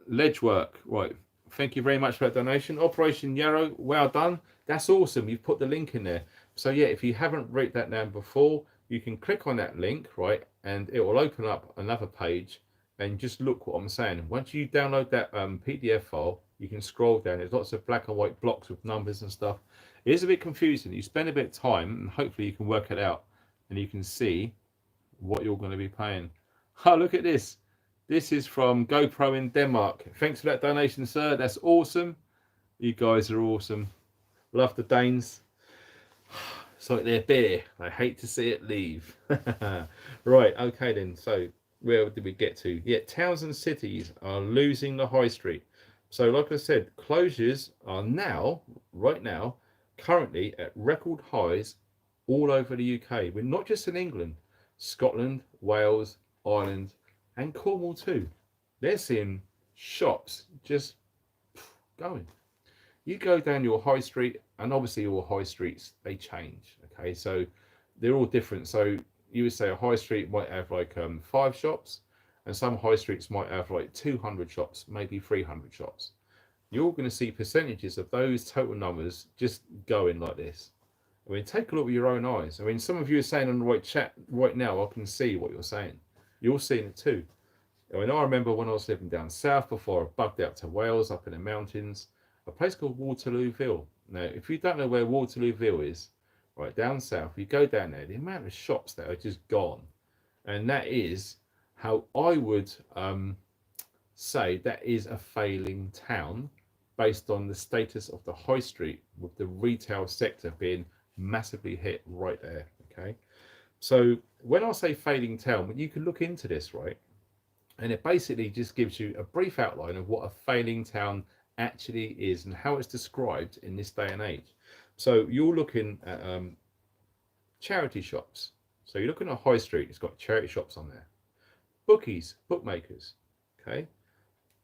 Ledge work. Right. Thank you very much for that donation. Operation Yarrow, well done. That's awesome. You've put the link in there. So yeah, if you haven't written that down before, you can click on that link, right, and it will open up another page, and just look what I'm saying. Once you download that PDF file, you can scroll down. There's lots of black and white blocks with numbers and stuff. It is a bit confusing. You spend a bit of time, and hopefully you can work it out, and you can see what you're going to be paying. Oh, look at this. This is from GoPro in Denmark. Thanks for that donation, sir. That's awesome. You guys are awesome. Love the Danes. It's like their beer. I hate to see it leave. Right, okay then. So where did we get to? Yeah, towns and cities are losing the high street. So like I said, closures are now, right now, currently at record highs all over the UK. We're not just in England, Scotland, Wales, Ireland, and Cornwall too. They're seeing shops just going. You go down your high street, and obviously all high streets, they change. Okay, so they're all different. So you would say a high street might have like 5 shops, and some high streets might have like 200 shops, maybe 300 shops. You're going to see percentages of those total numbers just going like this. I mean, take a look with your own eyes. I mean, some of you are saying on the right chat right now, I can see what you're saying. You're seeing it too. I mean, I remember when I was living down south before I bugged out to Wales, up in the mountains, a place called Waterlooville. Now, if you don't know where Waterlooville is, right down south, you go down there, the amount of shops that are just gone. And that is how I would say that is a failing town based on the status of the high street, with the retail sector being massively hit right there. Okay. So when I say failing town, you can look into this, right? And it basically just gives you a brief outline of what a failing town actually is and how it's described in this day and age. So you're looking at charity shops. So you're looking at high street, it's got charity shops on there. Bookies, bookmakers, okay?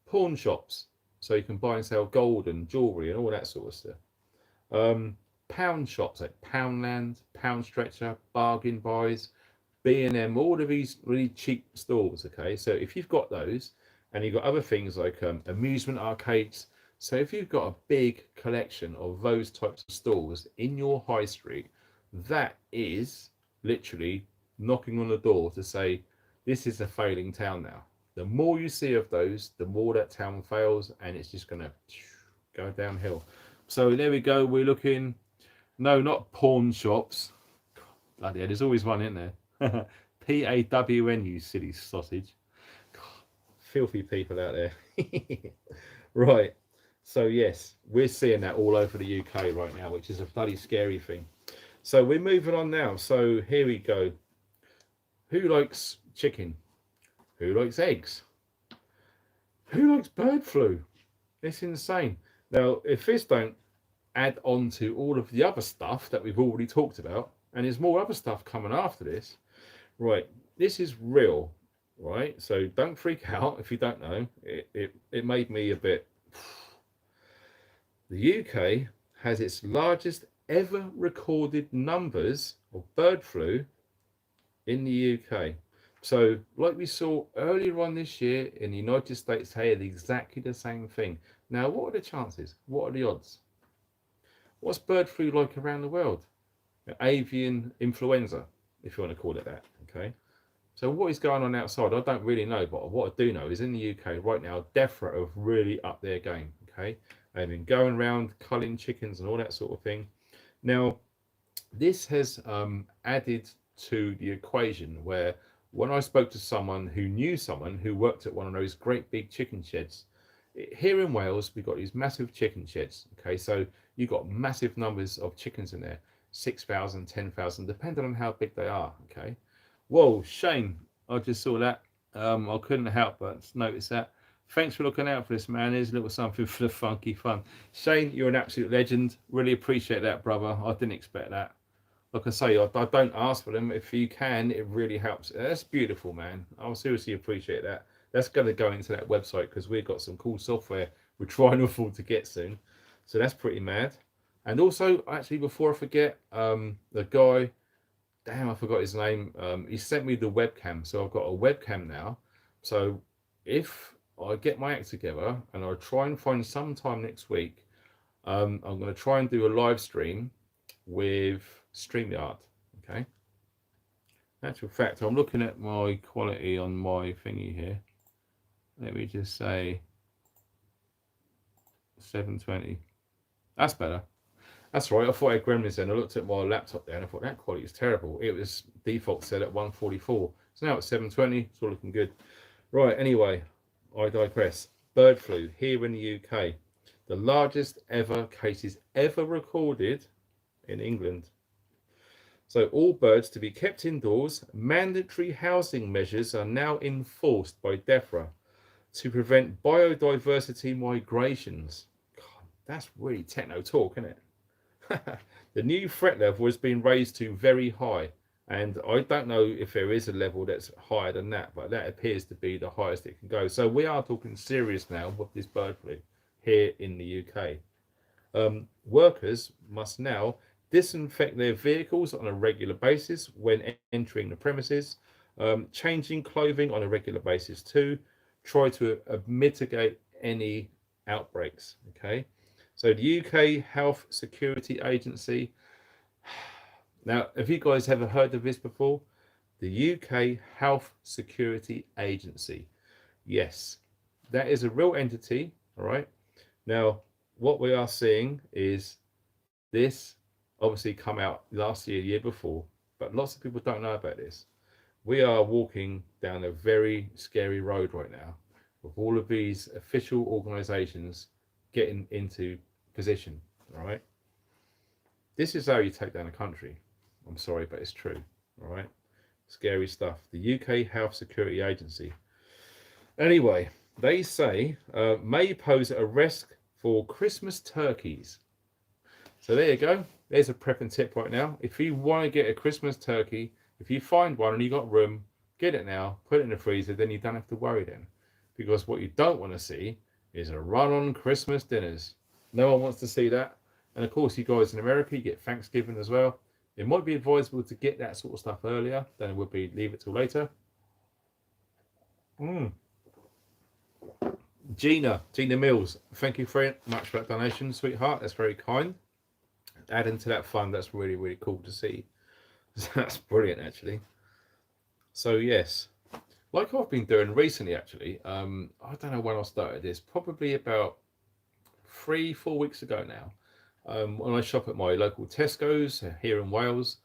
Pawn shops, so you can buy and sell gold and jewellery and all that sort of stuff. Pound shops like Poundland, Pound Stretcher, Bargain Buys, B&M, all of these really cheap stores. Okay, so if you've got those, and you've got other things like amusement arcades, so if you've got a big collection of those types of stores in your high street, that is literally knocking on the door to say this is a failing town now. The more you see of those, the more that town fails, and it's just going to go downhill. So there we go. We're looking. No, not pawn shops. Bloody hell, there's always one in there. PAWN, you silly sausage. God, filthy people out there. Right. So yes, we're seeing that all over the UK right now, which is a bloody scary thing. So we're moving on now. So here we go. Who likes chicken? Who likes eggs? Who likes bird flu? It's insane. Now, if this don't add on to all of the other stuff that we've already talked about, and there's more other stuff coming after this, right? This is real, right? So don't freak out if you don't know. It made me a bit. The UK has its largest ever recorded numbers of bird flu in the UK. So, like we saw earlier on this year in the United States, they had exactly the same thing. Now, what are the chances? What are the odds? What's bird flu like around the world? Avian influenza, if you want to call it that. Okay. So, what is going on outside? I don't really know, but what I do know is in the UK right now, death threat have really upped their game. Okay. They've been going around culling chickens and all that sort of thing. Now, this has added to the equation where when I spoke to someone who knew someone who worked at one of those great big chicken sheds, here in Wales, we've got these massive chicken sheds. Okay, so you've got massive numbers of chickens in there, 6,000, 10,000, depending on how big they are. Okay, whoa, Shane, I just saw that. I couldn't help but notice that. Thanks for looking out for this, man. Here's a little something for the funky fun. Shane, you're an absolute legend. Really appreciate that, brother. I didn't expect that. Like I say, I don't ask for them. If you can, it really helps. That's beautiful, man. I'll seriously appreciate that. That's going to go into that website because we've got some cool software we're trying to afford to get soon. So that's pretty mad. And also, actually, before I forget, the guy, damn, I forgot his name. He sent me the webcam. So I've got a webcam now. So if I get my act together and I try and find some time next week, I'm going to try and do a live stream with StreamYard. Okay. In actual fact, I'm looking at my quality on my thingy here. Let me just say 720. That's better. That's right. I thought I had gremlins then. I looked at my laptop there and I thought that quality is terrible. It was default set at 144. So now it's 7:20. It's all looking good. Right. Anyway, I digress. Bird flu here in the UK, the largest ever cases ever recorded in England. So all birds to be kept indoors. Mandatory housing measures are now enforced by DEFRA to prevent biodiversity migrations. God, that's really techno talk, isn't it? The new threat level has been raised to very high, and I don't know if there is a level that's higher than that, but that appears to be the highest it can go. So we are talking serious now with this bird flu here in the UK. Workers must now disinfect their vehicles on a regular basis when entering the premises, changing clothing on a regular basis too, try to mitigate any outbreaks. Okay, so the UK Health Security Agency. Now, have you guys ever heard of this before? The UK Health Security Agency. Yes, that is a real entity. All right. Now, what we are seeing is this obviously come out last year before, but lots of people don't know about this. We are walking down a very scary road right now with all of these official organizations getting into position. All right. This is how you take down a country. I'm sorry, but it's true. All right. Scary stuff. The UK Health Security Agency. Anyway, they say may pose a risk for Christmas turkeys. So there you go. There's a prep and tip right now. If you want to get a Christmas turkey, if you find one and you got room, get it now, put it in the freezer, then you don't have to worry then. Because what you don't want to see is a run on Christmas dinners. No one wants to see that. And of course, you guys in America, you get Thanksgiving as well. It might be advisable to get that sort of stuff earlier than it would be leave it till later. Gina Mills, thank you very much for that donation, sweetheart. That's very kind. Adding to that fund, that's really, really cool to see. That's brilliant, actually. So yes, like I've been doing recently, actually. I don't know when I started this. Probably about 3-4 weeks ago now. When I shop at my local Tesco's here in Wales.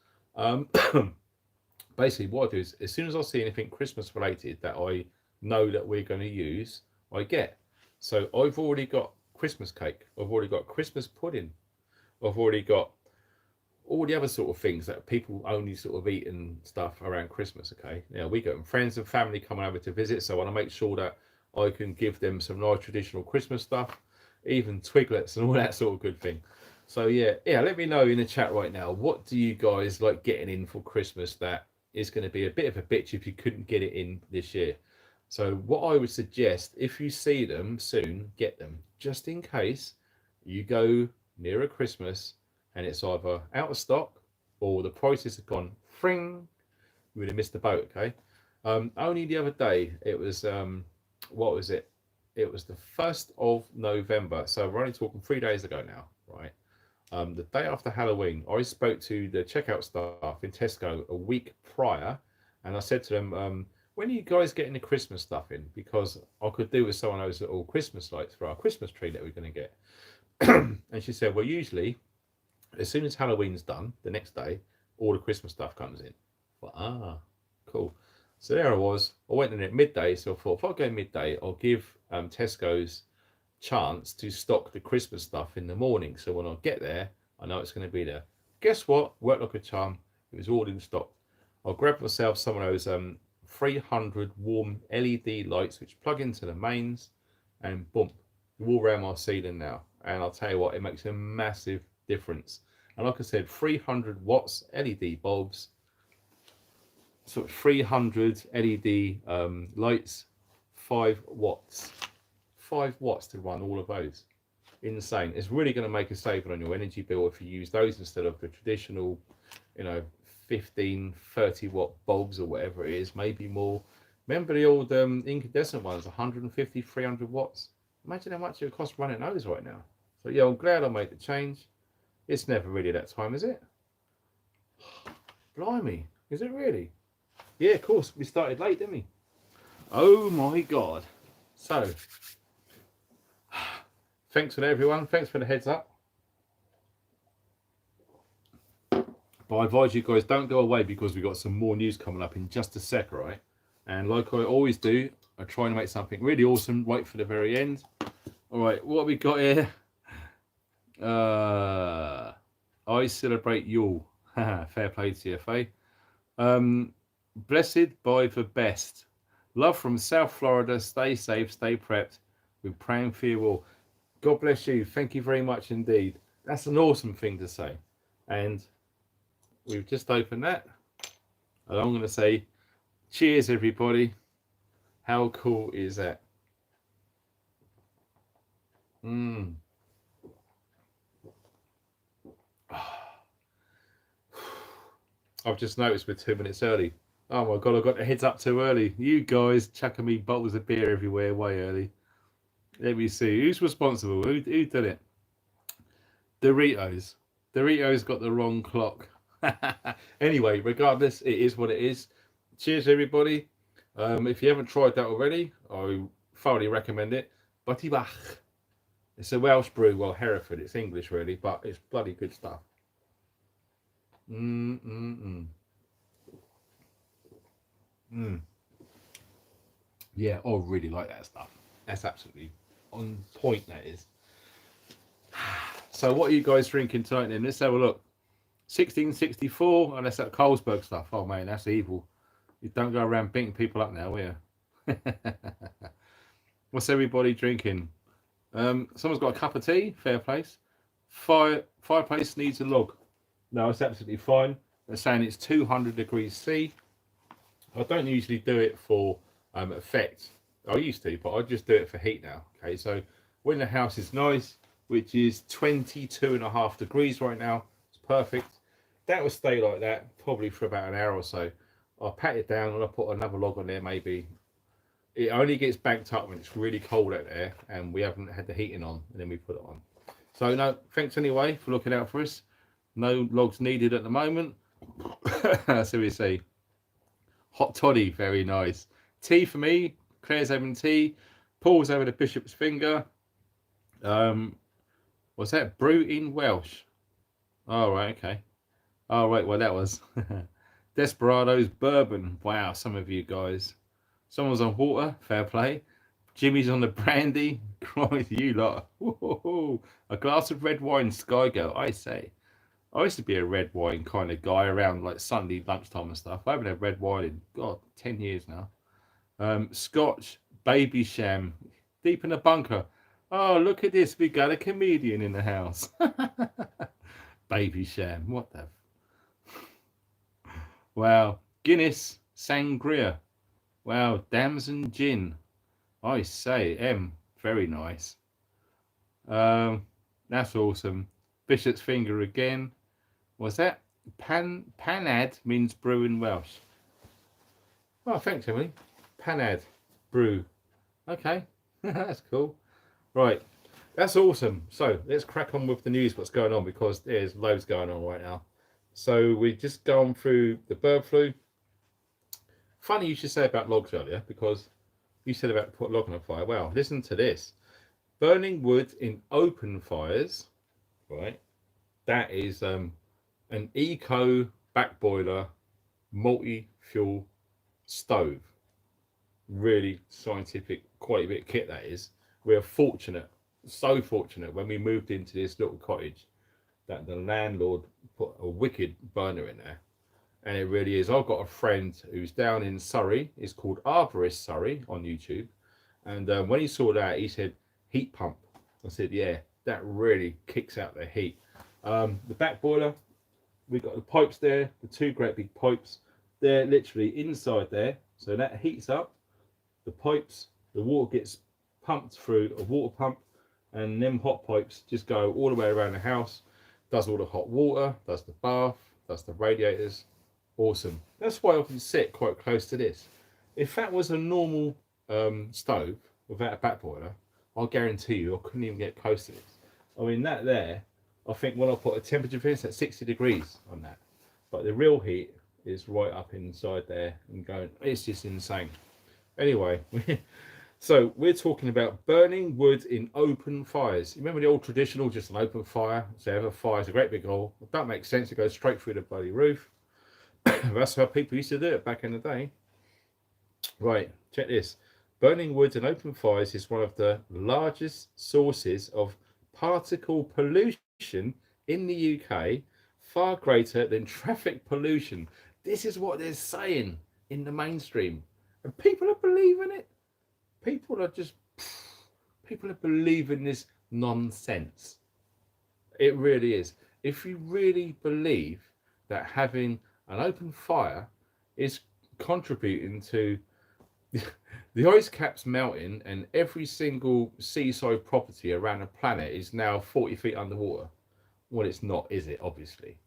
Basically, what I do is, as soon as I see anything Christmas related that I know that we're going to use, I get. So I've already got Christmas cake. I've already got Christmas pudding. I've already got all the other sort of things that people only sort of eat and stuff around Christmas. Okay, now we got friends and family coming over to visit, so I want to make sure that I can give them some nice traditional Christmas stuff, even twiglets and all that sort of good thing. So yeah, let me know in the chat right now, what do you guys like getting in for Christmas that is going to be a bit of a bitch if you couldn't get it in this year? So what I would suggest, if you see them soon, get them, just in case you go nearer Christmas and it's either out of stock or the prices have gone fring. You would have missed the boat. Okay. Only the other day it was what was it? It was the 1st of November, so we're only talking 3 days ago now, right? The day after Halloween, I spoke to the checkout staff in Tesco a week prior, and I said to them, when are you guys getting the Christmas stuff in? Because I could do with some of those little Christmas lights for our Christmas tree that we're going to get. And she said, well, usually as soon as Halloween's done, the next day, all the Christmas stuff comes in. Well, cool. So there I was. I went in at midday, so I thought, if I go midday, I'll give Tesco's chance to stock the Christmas stuff in the morning. So when I get there, I know it's going to be there. Guess what? Worked like a charm. It was all in stock. I grabbed myself some of those 300 warm LED lights, which plug into the mains, and boom, all around my ceiling now. And I'll tell you what, it makes a massive difference. And like I said, 300 watts LED bulbs, so 300 LED lights, 5 watts. 5 watts to run all of those. Insane. It's really going to make a saving on your energy bill if you use those instead of the traditional, 15, 30 watt bulbs or whatever it is, maybe more. Remember the old incandescent ones, 150, 300 watts? Imagine how much it would cost running those right now. So yeah, I'm glad I made the change. It's never really that time, is it? Blimey, is it really? Yeah, of course, we started late, didn't we? Oh my God. So, thanks for that, everyone. Thanks for the heads up. But I advise you guys, don't go away, because we've got some more news coming up in just a sec, right? And like I always do, I try and make something really awesome right for the very end. All right, what have we got here? I celebrate Yule. Fair play, TFA. Blessed by the best. Love from South Florida. Stay safe, stay prepped. We're praying for you all. God bless you. Thank you very much indeed. That's an awesome thing to say. And we've just opened that. And I'm going to say, cheers, everybody. How cool is that? I've just noticed we're 2 minutes early. Oh my God, I got the heads up too early. You guys chucking me bottles of beer everywhere way early. Let me see. Who's responsible? Who did it? Doritos. Doritos got the wrong clock. Anyway, regardless, it is what it is. Cheers, everybody. If you haven't tried that already, I thoroughly recommend it. Buttybach. It's a Welsh brew. Well, Hereford. It's English, really, but it's bloody good stuff. Yeah, I really like that stuff. That's absolutely on point, that is. So what are you guys drinking tonight then? Let's have a look. 1664, and that's that Carlsberg stuff. Oh man, that's evil. You don't go around beating people up now, will you? What's everybody drinking? Someone's got a cup of tea. Fair place. Fireplace needs a log. No, it's absolutely fine. They're saying it's 200 degrees C. I don't usually do it for effect. I used to, but I just do it for heat now. Okay, so when the house is nice, which is 22.5 degrees right now, it's perfect. That will stay like that probably for about an hour or so. I'll pat it down and I'll put another log on there maybe. It only gets banked up when it's really cold out there and we haven't had the heating on, and then we put it on. So no, thanks anyway for looking out for us. No logs needed at the moment. So we say hot toddy, very nice. Tea for me. Claire's having tea. Paul's having a bishop's finger. What's that? Brew in Welsh. Oh, right, okay. Oh, right, well, that was Desperados bourbon. Wow, some of you guys. Someone's on water. Fair play. Jimmy's on the brandy. Christ, you lot. Woo-hoo-hoo. A glass of red wine, Sky Girl, I say. I used to be a red wine kind of guy around like Sunday lunchtime and stuff. I haven't had red wine in, God, 10 years now. Scotch, Baby Sham, deep in a bunker. Oh, look at this. We got a comedian in the house. Baby Sham. What the? Wow. Guinness, Sangria. Wow. Damson Gin. I say, very nice. That's awesome. Bishop's finger again. What's that? Panad means brew in Welsh. Oh, thanks, Emily. Panad brew. Okay, that's cool. Right, that's awesome. So let's crack on with the news. What's going on? Because there's loads going on right now. So we just gone through the bird flu. Funny you should say about logs earlier, because you said about put log on a fire. Well, listen to this. Burning wood in open fires, right? That is an eco back boiler multi-fuel stove. Really scientific, quite a bit of kit that is. We're fortunate, so fortunate, when we moved into this little cottage that the landlord put a wicked burner in there. And it really is. I've got a friend who's down in Surrey. It's called Arborist Surrey on YouTube. And when he saw that, he said, heat pump. I said, yeah, that really kicks out the heat. The back boiler, we've got the pipes there, the two great big pipes. They're literally inside there. So that heats up the pipes. The water gets pumped through a water pump. And them hot pipes just go all the way around the house. Does all the hot water, does the bath, does the radiators. Awesome. That's why I can sit quite close to this. If that was a normal stove without a back boiler, I'll guarantee you I couldn't even get close to this. I mean, that there, I think when I put a temperature for this at 60 degrees on that. But the real heat is right up inside there and going, it's just insane. Anyway, So we're talking about burning wood in open fires. You remember the old traditional, just an open fire? So you have a fire, it's a great big hole. It don't make sense. It goes straight through the bloody roof. That's how people used to do it back in the day. Right, check this. Burning wood in open fires is one of the largest sources of particle pollution in the UK, far greater than traffic pollution. This is what they're saying in the mainstream. And people are believing it. People are just, people are believing this nonsense. It really is. If you really believe that having an open fire is contributing to the ice caps melting and every single seaside property around the planet is now 40 feet underwater, well, it's not, is it? Obviously.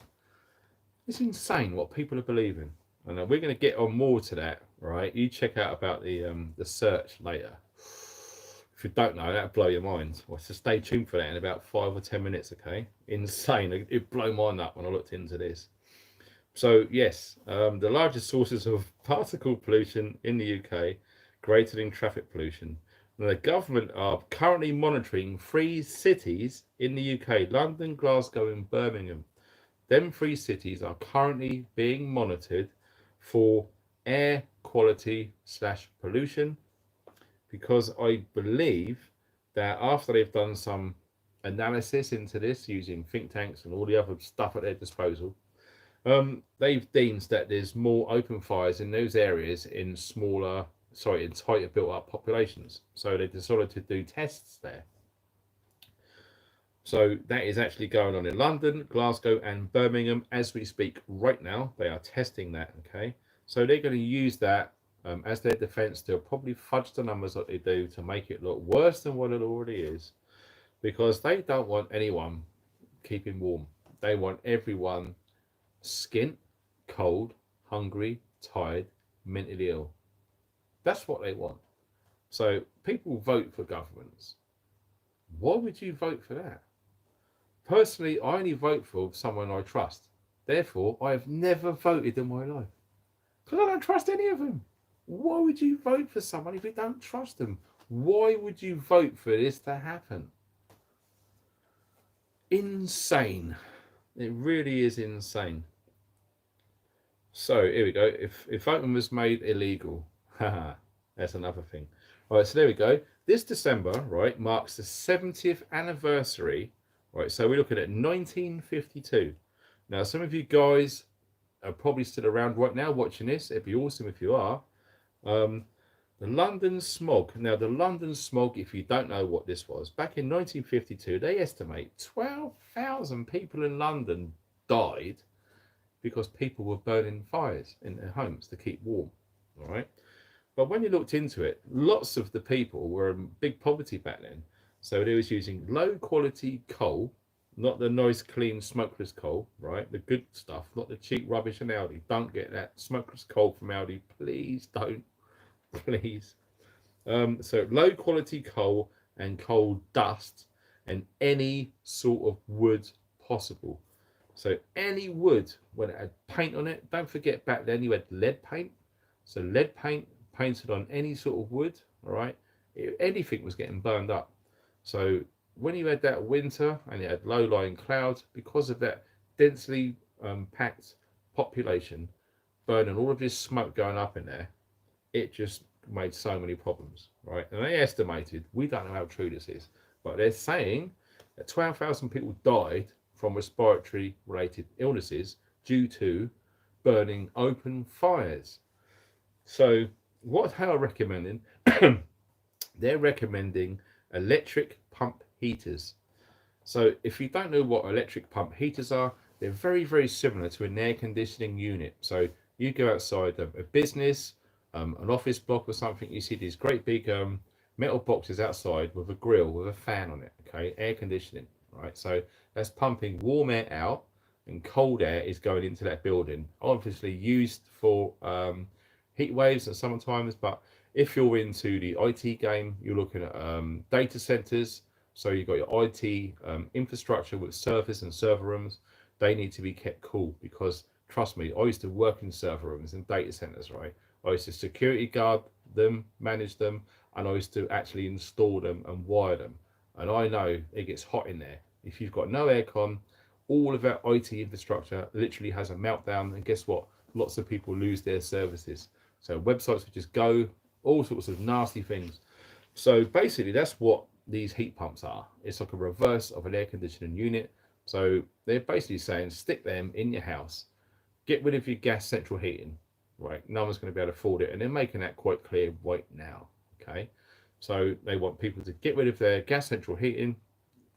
It's insane what people are believing. And we're going to get on more to that, right? You check out about the search later. If you don't know, that'll blow your mind. Well, so stay tuned for that in about 5 or 10 minutes, okay? Insane. It blew mine up when I looked into this. So, yes, the largest sources of particle pollution in the UK, greater than traffic pollution. And the government are currently monitoring 3 cities in the UK, London, Glasgow, and Birmingham. Them 3 cities are currently being monitored for air quality / pollution, because I believe that after they've done some analysis into this using think tanks and all the other stuff at their disposal, they've deemed that there's more open fires in those areas in tighter built up populations. So they decided to do tests there. So that is actually going on in London, Glasgow, and Birmingham as we speak right now. They are testing that, okay? So they're going to use that as their defense. They'll probably fudge the numbers that they do to make it look worse than what it already is, because they don't want anyone keeping warm. They want everyone skint, cold, hungry, tired, mentally ill. That's what they want. So people vote for governments. Why would you vote for that? Personally, I only vote for someone I trust. Therefore, I have never voted in my life because I don't trust any of them. Why would you vote for someone if you don't trust them? Why would you vote for this to happen? Insane. It really is insane. So here we go. If voting was made illegal, that's another thing. All right, so there we go. This December, right, marks the 70th anniversary. Right, so we're looking at 1952. Now, some of you guys are probably still around right now watching this. It'd be awesome if you are. The London smog. Now, the London smog, if you don't know what this was, back in 1952, they estimate 12,000 people in London died because people were burning fires in their homes to keep warm. All right. But when you looked into it, lots of the people were in big poverty back then. So they was using low quality coal, not the nice, clean, smokeless coal, right? The good stuff, not the cheap rubbish in Aldi. Don't get that smokeless coal from Aldi. Please don't. Please. So low quality coal and coal dust and any sort of wood possible. So any wood, when it had paint on it, don't forget back then you had lead paint. So lead paint painted on any sort of wood, all right? Anything was getting burned up. So when you had that winter and you had low-lying clouds, because of that densely packed population burning all of this smoke going up in there, it just made so many problems, right? And they estimated, we don't know how true this is, but they're saying that 12,000 people died from respiratory related illnesses due to burning open fires. So what they are recommending, they're recommending electric pump heaters. So if you don't know what electric pump heaters are, they're very, very similar to an air conditioning unit. So you go outside a business, an office block or something, you see these great big metal boxes outside with a grill with a fan on it, okay, air conditioning, right? So that's pumping warm air out and cold air is going into that building, obviously used for heat waves and sometimes, but if you're into the IT game, you're looking at data centers. So you've got your IT infrastructure with servers and server rooms. They need to be kept cool because, trust me, I used to work in server rooms and data centers, right? I used to security guard them, manage them, and I used to actually install them and wire them. And I know it gets hot in there. If you've got no aircon, all of our IT infrastructure literally has a meltdown. And guess what? Lots of people lose their services. So websites would just go, all sorts of nasty things. So basically, that's what these heat pumps are. It's like a reverse of an air conditioning unit. So they're basically saying stick them in your house, get rid of your gas central heating, right? No one's going to be able to afford it. And they're making that quite clear right now, okay? So they want people to get rid of their gas central heating,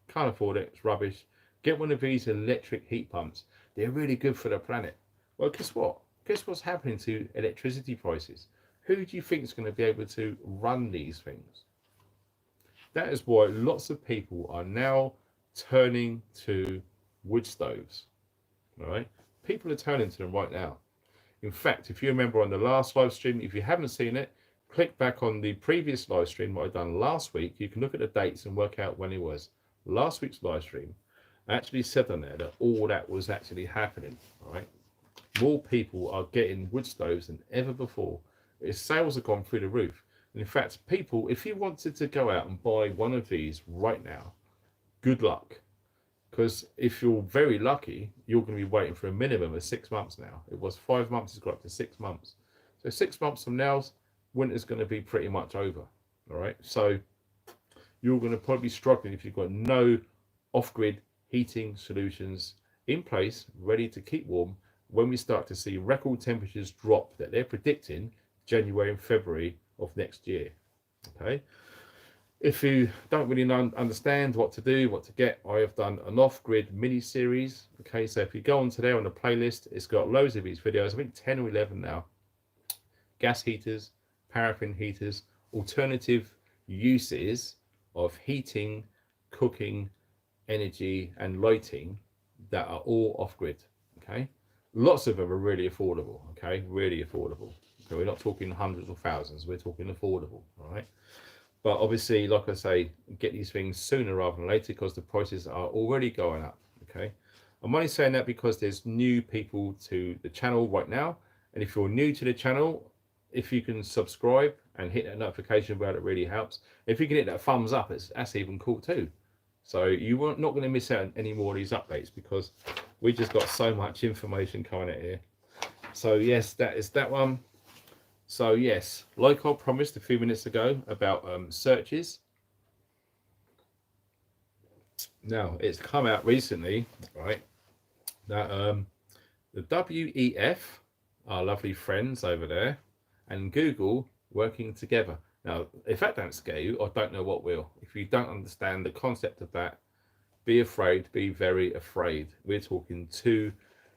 can't afford it, it's rubbish. Get one of these electric heat pumps. They're really good for the planet. Well, guess what? Guess what's happening to electricity prices? Who do you think is going to be able to run these things? That is why lots of people are now turning to wood stoves, all right? People are turning to them right now. In fact, if you remember on the last live stream, if you haven't seen it, click back on the previous live stream, what I've done last week. You can look at the dates and work out when it was. Last week's live stream, I actually said on there that all that was actually happening, all right? More people are getting wood stoves than ever before. Its sales have gone through the roof. And in fact, people, if you wanted to go out and buy one of these right now, good luck. Because if you're very lucky, you're going to be waiting for a minimum of 6 months now. It was 5 months, it's got up to 6 months. So 6 months from now, winter's going to be pretty much over, all right? So you're going to probably be struggling if you've got no off-grid heating solutions in place, ready to keep warm when we start to see record temperatures drop that they're predicting January and February of next year, okay? If you don't really understand what to do, what to get, I have done an off-grid mini-series, okay? So if you go onto there on the playlist, it's got loads of these videos, I think 10 or 11 now. Gas heaters, paraffin heaters, alternative uses of heating, cooking, energy and lighting that are all off-grid, okay? Lots of them are really affordable, okay? Really affordable. Okay, we're not talking hundreds or thousands, we're talking affordable, all right? But obviously, like I say, get these things sooner rather than later because the prices are already going up, okay? I'm only saying that because there's new people to the channel right now. And if you're new to the channel, if you can subscribe and hit that notification bell, it really helps. If you can hit that thumbs up, that's even cool too. So you're not going to miss out on any more of these updates because we just got so much information coming out here. So yes, that is that one. So yes, like I promised a few minutes ago about searches. Now it's come out recently, right, that the WEF, our lovely friends over there, and Google working together. Now, if that don't scare you, I don't know what will. If you don't understand the concept of that, be afraid, be very afraid. We're talking two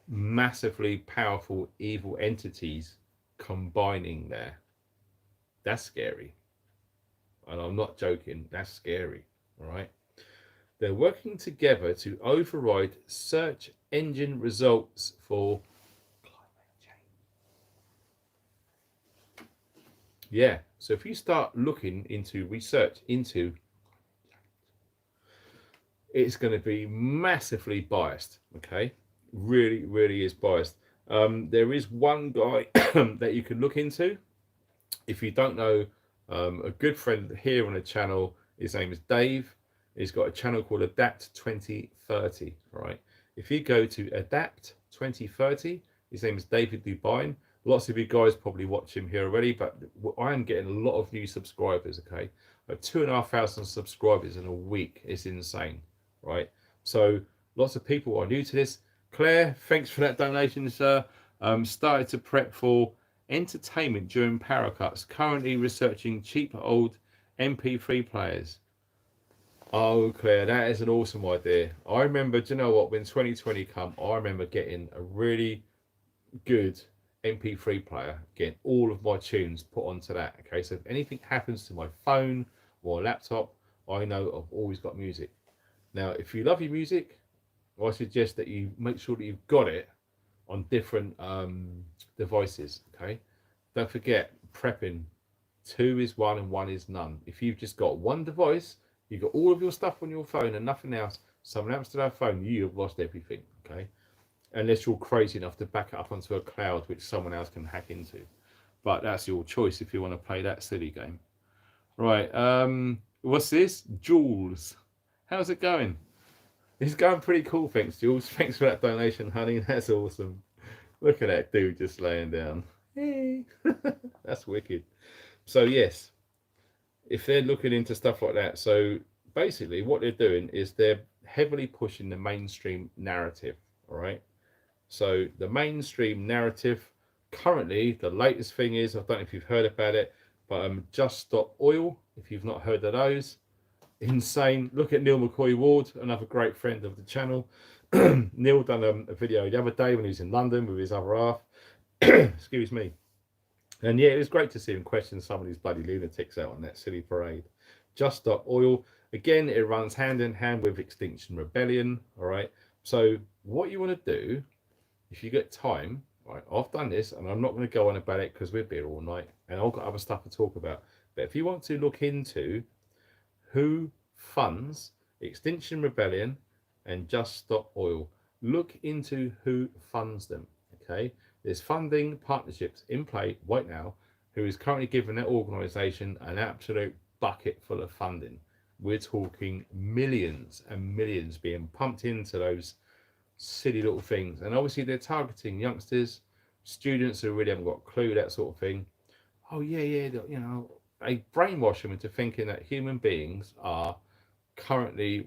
massively powerful evil entities combining there. That's scary. And I'm not joking, that's scary, all right? They're working together to override search engine results for climate change. Yeah, so if you start looking into research into, it's going to be massively biased, okay? Really, really is biased. There is one guy that you can look into. If you don't know, a good friend here on the channel, his name is Dave. He's got a channel called Adapt 2030, right? If you go to Adapt 2030, his name is David Dubine. Lots of you guys probably watch him here already, but I am getting a lot of new subscribers, okay? 2,500 subscribers in a week is insane, right? So lots of people are new to this. Claire, thanks for that donation, sir. Started to prep for entertainment during power cuts. Currently researching cheap old MP3 players. Oh, Claire, that is an awesome idea. I remember, do you know what, when 2020 come, I remember getting a really good MP3 player, getting all of my tunes put onto that. Okay, so if anything happens to my phone or laptop, I know I've always got music. Now, if you love your music, I suggest that you make sure that you've got it on different devices, okay? Don't forget, prepping, 2 is 1 and 1 is none. If you've just got one device, you've got all of your stuff on your phone and nothing else, someone else to that phone, you have lost everything, okay? Unless you're crazy enough to back it up onto a cloud which someone else can hack into. but that's your choice if you want to play that silly game. Right, what's this? Jules. How's it going? It's going pretty cool, thanks, Jules. Thanks for that donation, honey. That's awesome. Look at that dude just laying down. Hey. That's wicked. So, yes, if they're looking into stuff like that, so basically what they're doing is they're heavily pushing the mainstream narrative, all right? So the mainstream narrative, currently, the latest thing is, I don't know if you've heard about it, but Just Stop Oil, if you've not heard of those, insane. Look at Neil McCoy Ward, another great friend of the channel. Neil done a video the other day when he was in London with his other half. Excuse me. And yeah, it was great to see him question some of these bloody lunatics out on that silly parade. Just Stop Oil. Again, it runs hand in hand with Extinction Rebellion. All right. So what you want to do, if you get time, right, I've done this and I'm not going to go on about it because we're here all night and I've got other stuff to talk about. But if you want to look into who funds Extinction Rebellion and Just Stop Oil, look into who funds them. Okay, there's funding partnerships in play right now who is currently giving that organisation an absolute bucket full of funding. We're talking millions and millions being pumped into those silly little things, and obviously they're targeting youngsters, students who really haven't got a clue, that sort of thing. Oh yeah, you know, they brainwash them into thinking that human beings are currently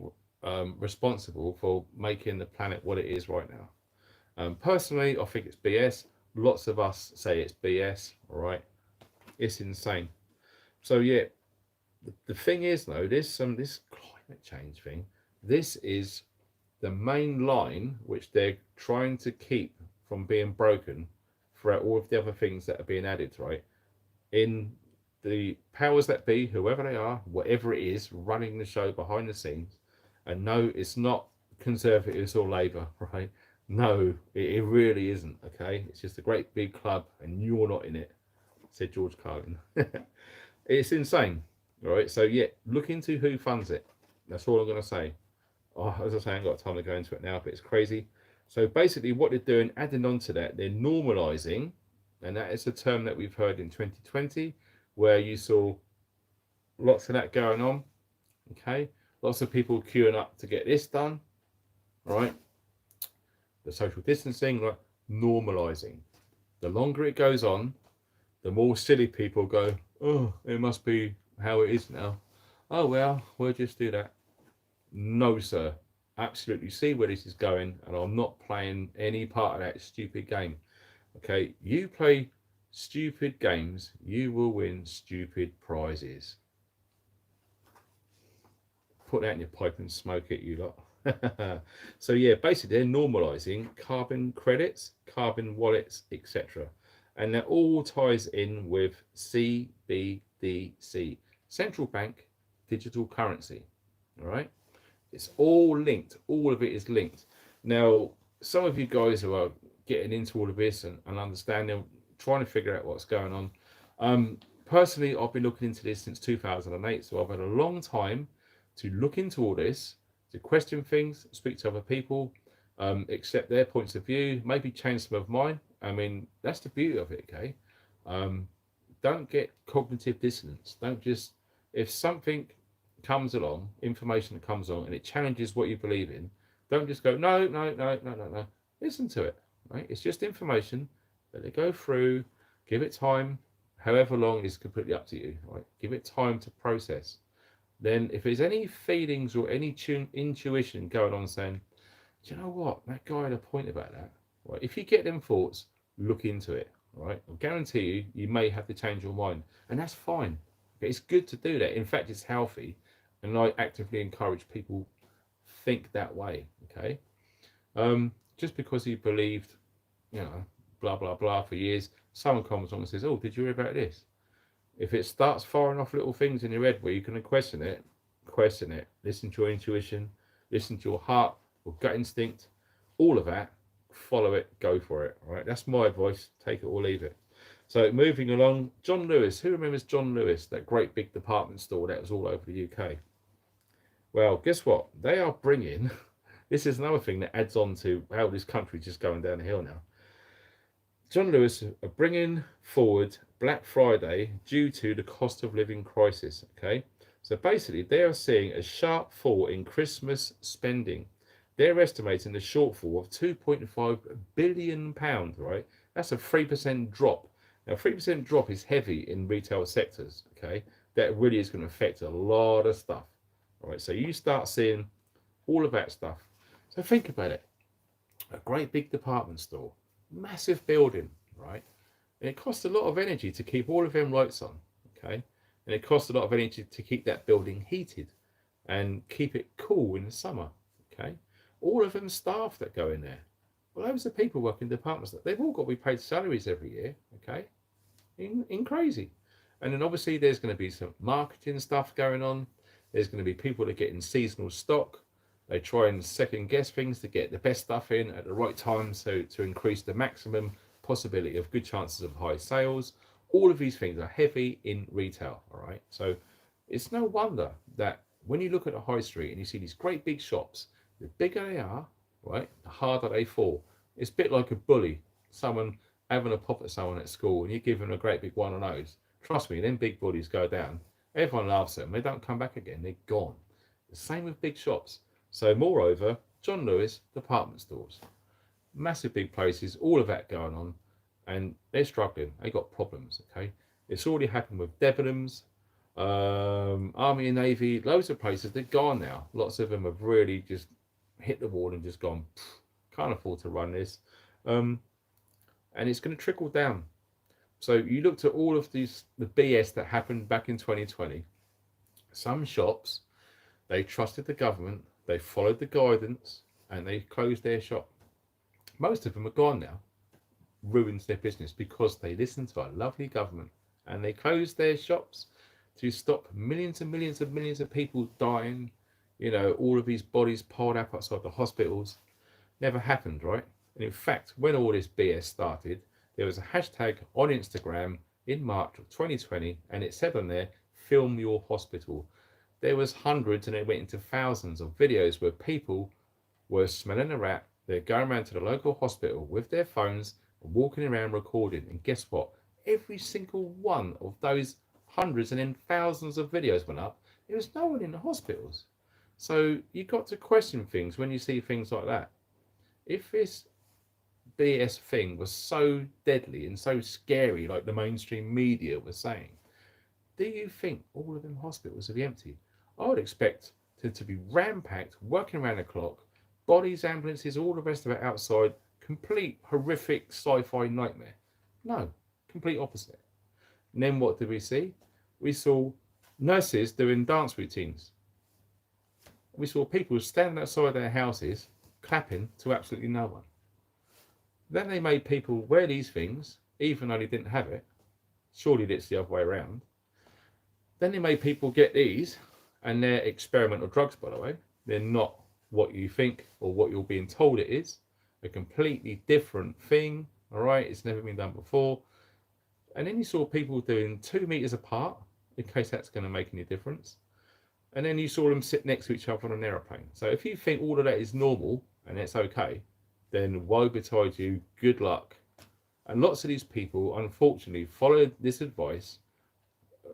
responsible for making the planet what it is right now. Personally, I think it's BS. Lots of us say it's BS. All right, it's insane. So yeah, the thing is though, this climate change thing. This is the main line which they're trying to keep from being broken throughout all of the other things that are being added. Right, in the powers that be, whoever they are, whatever it is, running the show behind the scenes. And no, it's not Conservatives or Labour, right? No, it really isn't, okay? It's just a great big club and you're not in it, said George Carlin. It's insane, all right? So, yeah, look into who funds it. That's all I'm going to say. Oh, as I say, I ain't got time to go into it now, but it's crazy. So, basically, what they're doing, adding on to that, they're normalising, and that is a term that we've heard in 2020, where you saw lots of that going on, okay? Lots of people queuing up to get this done, right? The social distancing, like normalizing. The longer it goes on, the more silly people go, oh, it must be how it is now. Oh, well, we'll just do that. No, sir. Absolutely see where this is going, and I'm not playing any part of that stupid game. Okay, you play stupid games, you will win stupid prizes. Put that in your pipe and smoke it, you lot. So yeah, basically they're normalizing carbon credits, carbon wallets, etc. And that all ties in with CBDC, central bank digital currency. All right, it's all linked. All of it is linked. Now, some of you guys who are getting into all of this and understanding, trying to figure out what's going on. Personally, I've been looking into this since 2008, so I've had a long time to look into all this, to question things, speak to other people, accept their points of view, maybe change some of mine. I mean, that's the beauty of it, okay? Don't get cognitive dissonance. Don't just, if something comes along, information that comes on, and it challenges what you believe in, don't just go, no. Listen to it, right? It's just information. Let it go through, give it time, however long is completely up to you, right? Give it time to process. Then if there's any feelings or any intuition going on saying, do you know what, that guy had a point about that, right? If you get them thoughts, look into it, right? I guarantee you may have to change your mind, and that's fine. It's good to do that. In fact, it's healthy, and I actively encourage people think that way, okay? Just because you believed, blah, blah, blah for years, someone comes along and says, oh, did you hear about this? If it starts firing off little things in your head where you can question it. Listen to your intuition, listen to your heart, your gut instinct, all of that. Follow it, go for it. All right, that's my advice. Take it or leave it. So moving along, John Lewis. Who remembers John Lewis? That great big department store that was all over the UK. Well, guess what? They are bringing. This is another thing that adds on to how this country is just going down the hill now. John Lewis are bringing forward Black Friday due to the cost of living crisis. Okay, so basically they are seeing a sharp fall in Christmas spending. They're estimating the shortfall of £2.5 billion. Right, that's a 3% drop. Now, 3% drop is heavy in retail sectors. Okay, that really is going to affect a lot of stuff. All right, so you start seeing all of that stuff. So think about it: a great big department store, massive building, right? And it costs a lot of energy to keep all of them lights on, okay? And it costs a lot of energy to keep that building heated and keep it cool in the summer, okay? All of them staff that go in there, well, loads of people work in departments, they've all got to be paid salaries every year, okay? In crazy. And then obviously there's going to be some marketing stuff going on. There's going to be people that get in seasonal stock. They try and second guess things to get the best stuff in at the right time, so to increase the maximum possibility of good chances of high sales. All of these things are heavy in retail, all right? So it's no wonder that when you look at the high street and you see these great big shops, the bigger they are, right, the harder they fall. It's a bit like a bully, someone having a pop at someone at school and you give them a great big one on those. Trust me, them big bullies go down. Everyone laughs at them. They don't come back again. They're gone. The same with big shops. So moreover, John Lewis department stores, massive big places, all of that going on, and they're struggling. They got problems. Okay, it's already happened with Debenhams, Army and Navy, loads of places. They're gone now. Lots of them have really just hit the wall and just gone. Can't afford to run this, and it's going to trickle down. So you looked at all of the BS that happened back in 2020. Some shops, they trusted the government. They followed the guidance and they closed their shop. Most of them are gone now, ruined their business because they listened to our lovely government and they closed their shops to stop millions and millions and millions of people dying. You know, all of these bodies piled up outside the hospitals. Never happened, right? And in fact, when all this BS started, there was a hashtag on Instagram in March of 2020 and it said on there, "Film your hospital." There was hundreds and it went into thousands of videos where people were smelling a rat. They're going around to the local hospital with their phones and walking around recording. And guess what? Every single one of those hundreds and then thousands of videos went up. There was no one in the hospitals. So you got to question things when you see things like that. If this BS thing was so deadly and so scary, like the mainstream media was saying, do you think all of them hospitals will be empty? I would expect to be ram-packed, working around the clock, bodies, ambulances, all the rest of it outside, complete horrific sci-fi nightmare. No, complete opposite. And then what did we see? We saw nurses doing dance routines. We saw people standing outside their houses, clapping to absolutely no one. Then they made people wear these things, even though they didn't have it. Surely it's the other way around. Then they made people get these, and they're experimental drugs, by the way. They're not what you think or what you're being told it is. A completely different thing, all right? It's never been done before. And then you saw people doing 2 meters apart, in case that's going to make any difference. And then you saw them sit next to each other on an aeroplane. So if you think all of that is normal and it's okay, then woe betide you, good luck. And lots of these people, unfortunately, followed this advice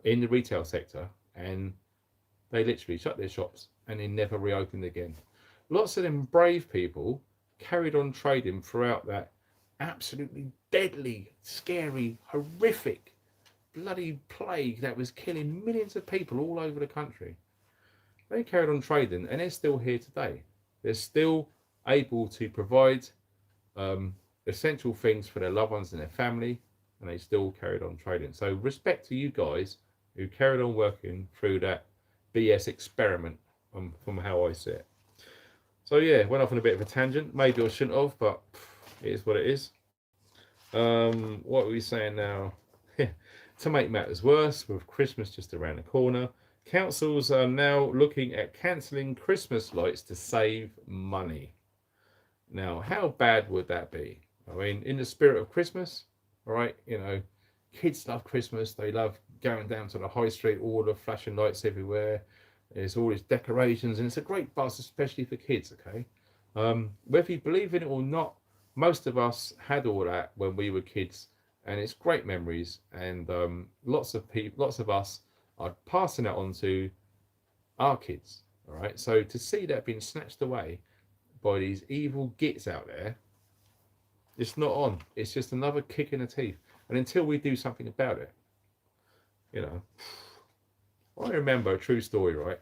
in the retail sector and they literally shut their shops and they never reopened again. Lots of them brave people carried on trading throughout that absolutely deadly, scary, horrific, bloody plague that was killing millions of people all over the country. They carried on trading and they're still here today. They're still able to provide essential things for their loved ones and their family, and they still carried on trading. So respect to you guys who carried on working through that BS experiment from how I see it. So yeah, went off on a bit of a tangent. Maybe I shouldn't have, but it is what it is. What are we saying now? To make matters worse, with Christmas just around the corner, councils are now looking at cancelling Christmas lights to save money. Now, how bad would that be? I mean, in the spirit of Christmas, all right, you know, kids love Christmas. They love going down to the high street, all the flashing lights everywhere. There's all these decorations, and it's a great buzz, especially for kids, okay? Whether you believe in it or not, most of us had all that when we were kids, and it's great memories. And lots of people, lots of us are passing it on to our kids. All right. So to see that being snatched away by these evil gits out there, it's not on. It's just another kick in the teeth. And until we do something about it, you know, I remember a true story, right?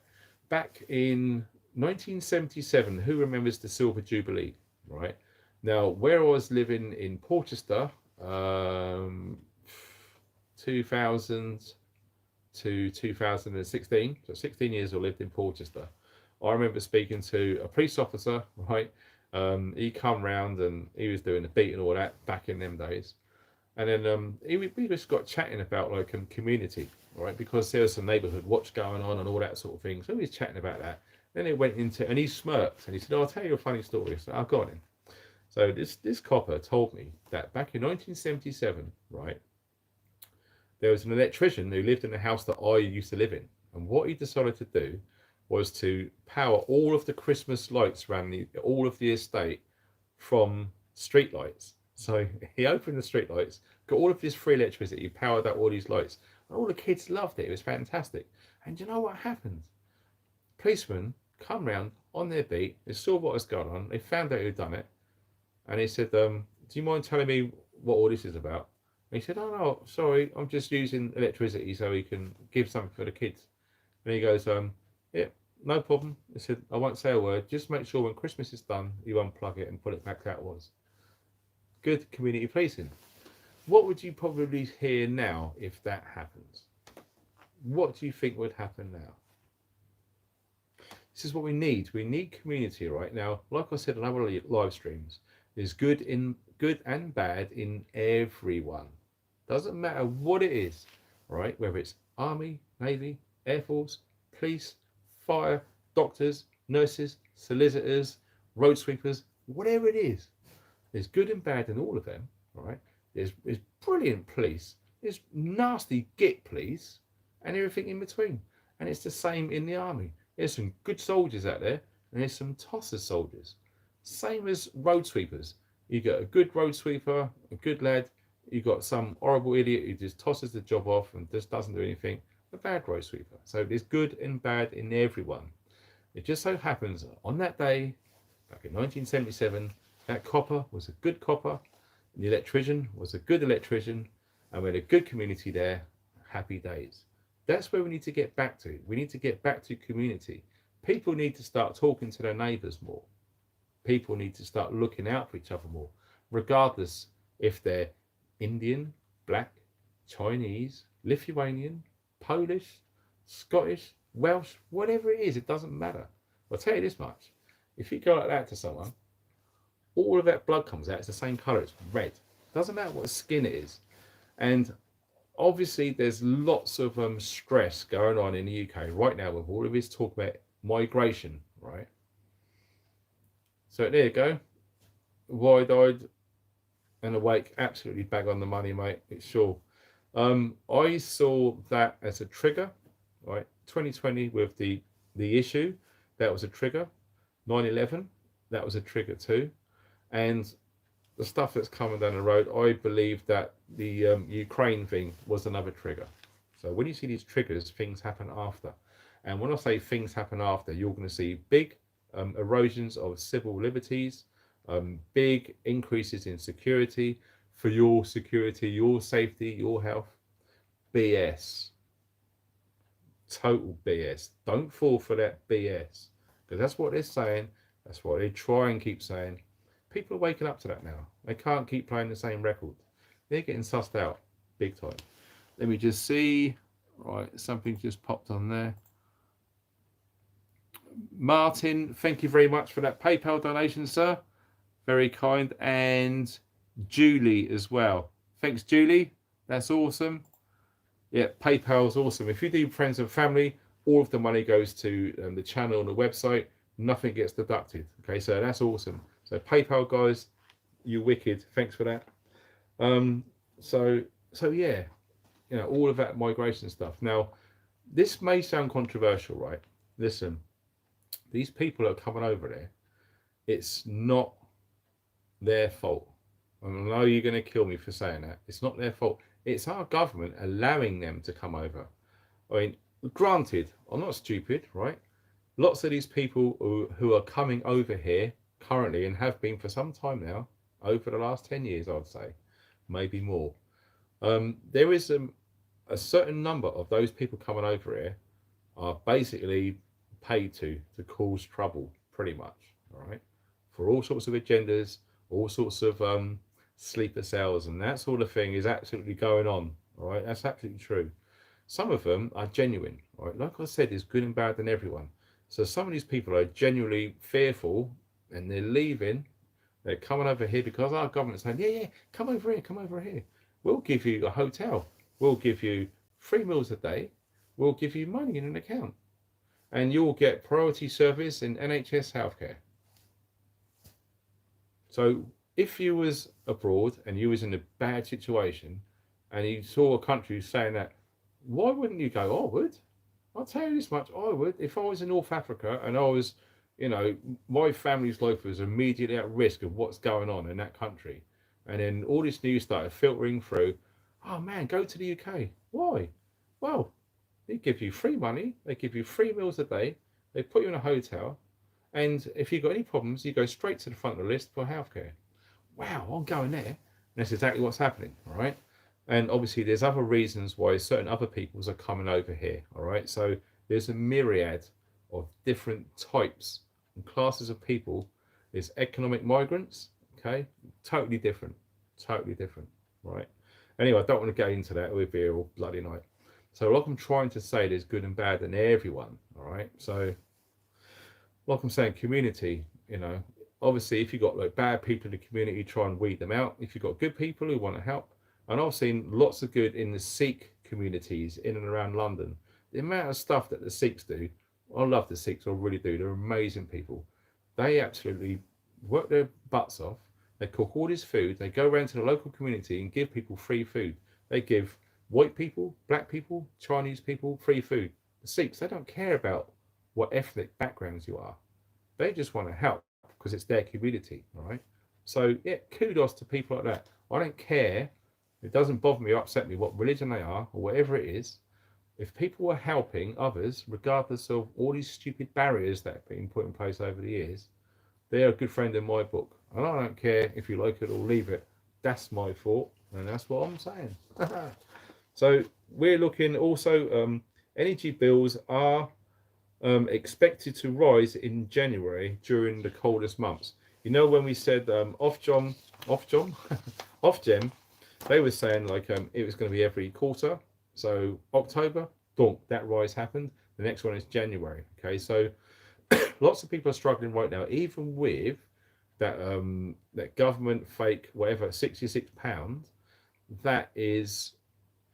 Back in 1977, who remembers the Silver Jubilee, right? Now, where I was living in Porchester, 2000 to 2016, so 16 years I lived in Porchester. I remember speaking to a police officer, right? He come round and he was doing the beat and all that back in them days. And then we just got chatting about like community, right? Because there was some neighbourhood watch going on and all that sort of thing. So we was chatting about that. Then it went into, and he smirked and he said, "Oh, I'll tell you a funny story." So I've got him. So this copper told me that back in 1977, right, there was an electrician who lived in the house that I used to live in. And what he decided to do was to power all of the Christmas lights around all of the estate from street lights. So he opened the street lights, got all of this free electricity, powered up all these lights. And all the kids loved it. It was fantastic. And you know what happened? Policemen come round on their beat. They saw what was going on. They found out who'd done it. And he said, do you mind telling me what all this is about? And he said, "Oh, no, sorry. I'm just using electricity so we can give something for the kids." And he goes, "Yeah, no problem." He said, "I won't say a word. Just make sure when Christmas is done, you unplug it and put it back how it was." Good community policing. What would you probably hear now if that happens? What do you think would happen now? This is what we need. We need community right now. Like I said in other live streams, there's good and bad in everyone. Doesn't matter what it is, right? Whether it's Army, Navy, Air Force, police, fire, doctors, nurses, solicitors, road sweepers, whatever it is. There's good and bad in all of them, right? There's brilliant police, there's nasty git police, and everything in between. And it's the same in the army. There's some good soldiers out there, and there's some tosser soldiers. Same as road sweepers. You got a good road sweeper, a good lad. You got some horrible idiot who just tosses the job off and just doesn't do anything. A bad road sweeper. So there's good and bad in everyone. It just so happens on that day, back in 1977, that copper was a good copper, and the electrician was a good electrician, and we had a good community there. Happy days. That's where we need to get back to. We need to get back to community. People need to start talking to their neighbours more. People need to start looking out for each other more, regardless if they're Indian, black, Chinese, Lithuanian, Polish, Scottish, Welsh, whatever it is, it doesn't matter. I'll tell you this much. If you go like that to someone, all of that blood comes out. It's the same colour. It's red. Doesn't matter what skin it is. And obviously, there's lots of stress going on in the UK right now with all of this talk about migration, right? So there you go. Wide-eyed and awake. Absolutely bang on the money, mate. It's sure. I saw that as a trigger, right? 2020 with the issue, that was a trigger. 9/11, that was a trigger too. And the stuff that's coming down the road, I believe that the Ukraine thing was another trigger. So when you see these triggers, things happen after. And when I say things happen after, you're going to see big erosions of civil liberties, big increases in security for your security, your safety, your health. BS. Total BS. Don't fall for that BS. Because that's what they're saying. That's what they try and keep saying. People are waking up to that now. They can't keep playing the same record. They're getting sussed out big time. Let me just see. Right, something just popped on there. Martin, thank you very much for that PayPal donation, sir. Very kind. And Julie as well. Thanks, Julie. That's awesome. Yeah, PayPal's awesome. If you do friends and family, all of the money goes to the channel and the website. Nothing gets deducted. Okay, so that's awesome. So PayPal guys, you wicked. Thanks for that. So yeah, you know, all of that migration stuff. Now, this may sound controversial, right? Listen, these people are coming over there. It's not their fault. I know you're going to kill me for saying that. It's not their fault. It's our government allowing them to come over. I mean, granted, I'm not stupid, right? Lots of these people who are coming over here currently and have been for some time now, over the last 10 years, I'd say, maybe more. There is a certain number of those people coming over here are basically paid to cause trouble, pretty much, all right, for all sorts of agendas, all sorts of sleeper cells, and that sort of thing is absolutely going on, all right. That's absolutely true. Some of them are genuine, all right. Like I said, there's good and bad in everyone. So some of these people are genuinely fearful, and they're leaving. They're coming over here because our government's saying, yeah, yeah, come over here, come over here. We'll give you a hotel. We'll give you 3 meals a day. We'll give you money in an account, and you'll get priority service in NHS healthcare. So if you was abroad and you was in a bad situation and you saw a country saying that, why wouldn't you go? I would. I'll tell you this much, I would. If I was in North Africa and I was, my family's life was immediately at risk of what's going on in that country, and then all this news started filtering through, oh man, go to the UK. Why? Well, they give you free money, they give you 3 meals a day, they put you in a hotel, and if you've got any problems, you go straight to the front of the list for healthcare. Wow, I'm going there. And that's exactly what's happening, all right? And obviously, there's other reasons why certain other peoples are coming over here, all right? So there's a myriad of different types and classes of people. There's economic migrants, okay? Totally different, right? Anyway, I don't want to get into that. We'll be here all bloody night. So like I'm trying to say, there's good and bad in everyone, all right? So like I'm saying, community, obviously if you've got like bad people in the community, try and weed them out. If you've got good people who want to help, and I've seen lots of good in the Sikh communities in and around London. The amount of stuff that the Sikhs do, I love the Sikhs, I really do. They're amazing people. They absolutely work their butts off. They cook all this food. They go around to the local community and give people free food. They give white people, black people, Chinese people free food. The Sikhs, they don't care about what ethnic backgrounds you are. They just want to help because it's their community, all right? So yeah, kudos to people like that. I don't care. It doesn't bother me or upset me what religion they are or whatever it is. If people are helping others, regardless of all these stupid barriers that have been put in place over the years, they're a good friend in my book. And I don't care if you like it or leave it. That's my thought, and that's what I'm saying. So we're looking also, energy bills are expected to rise in January during the coldest months. When we said off gem, they were saying like it was going to be every quarter. So October, boom, that rise happened. The next one is January. Okay, so lots of people are struggling right now, even with that that government fake whatever £66. That is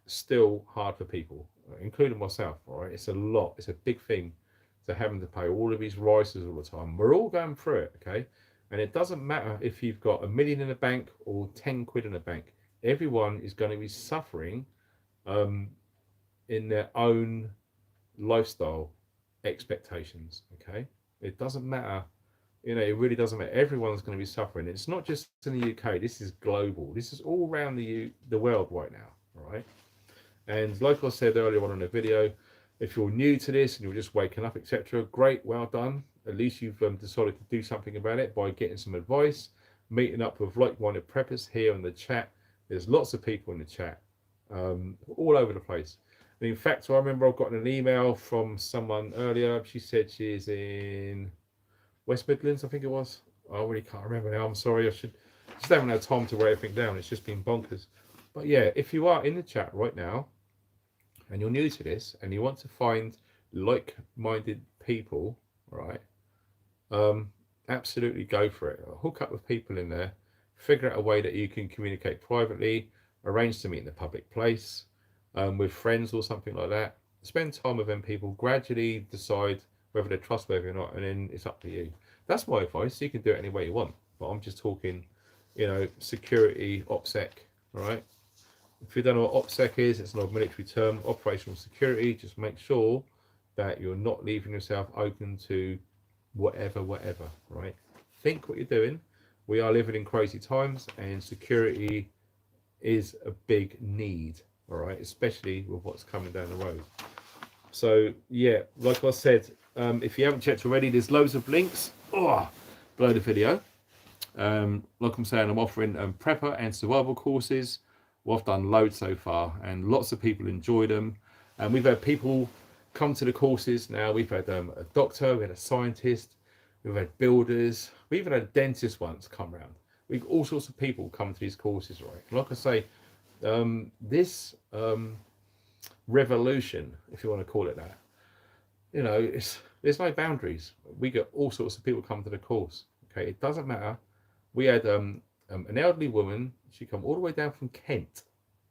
still hard for people, including myself. All right, it's a lot. It's a big thing to having to pay all of these rises all the time. We're all going through it. Okay, and it doesn't matter if you've got £1 million in the bank or 10 quid in the bank. Everyone is going to be suffering in their own lifestyle expectations. Okay, it doesn't matter. It really doesn't matter. Everyone's going to be suffering. It's not just in the UK. This is global. This is all around the world right now. All right. And like I said earlier on in the video, if you're new to this and you're just waking up, etc., great, well done. At least you've decided to do something about it by getting some advice, meeting up with like-minded preppers here in the chat. There's lots of people in the chat, all over the place. And in fact, I remember I've gotten an email from someone earlier. She said she is in West Midlands, I think it was. I really can't remember now. I'm sorry. I just haven't had time to write everything down. It's just been bonkers. But yeah, if you are in the chat right now and you're new to this and you want to find like-minded people, right, absolutely go for it. Hook up with people in there, figure out a way that you can communicate privately, arrange to meet in a public place, with friends or something like that. Spend time with them people, gradually decide whether they're trustworthy or not, and then it's up to you. That's my advice. You can do it any way you want, but I'm just talking, security, OPSEC, all right? If you don't know what OPSEC is, it's an military term, operational security. Just make sure that you're not leaving yourself open to whatever, right? Think what you're doing, We are living in crazy times, and security is a big need, all right, especially with what's coming down the road. So yeah, like I said, if you haven't checked already, there's loads of links below the video. Like I'm saying, I'm offering prepper and survival courses. Well, I've done loads so far, and lots of people enjoy them. And we've had people come to the courses now. We've had a doctor, we had a scientist, we've had builders, we even had a dentist once come round. We've all sorts of people come to these courses, right? Like I say, this revolution, if you want to call it that, you know, there's no boundaries. We get all sorts of people come to the course. Okay, it doesn't matter. We had an elderly woman. She come all the way down from Kent,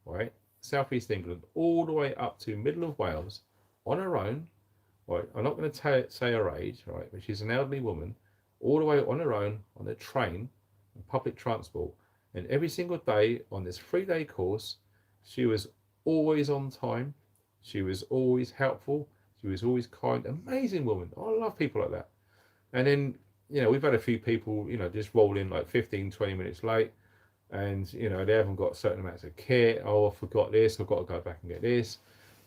right, southeast England, all the way up to middle of Wales, on her own. Right, I'm not going to say her age, right, but she's an elderly woman, all the way on her own on a train, and public transport, and every single day on this 3-day course, she was always on time. She was always helpful. She was always kind. Amazing woman. I love people like that. And then, you know, we've had a few people, you know, just roll in like 15, 20 minutes late, and, you know, they haven't got certain amounts of kit. Oh, I forgot this. I've got to go back and get this.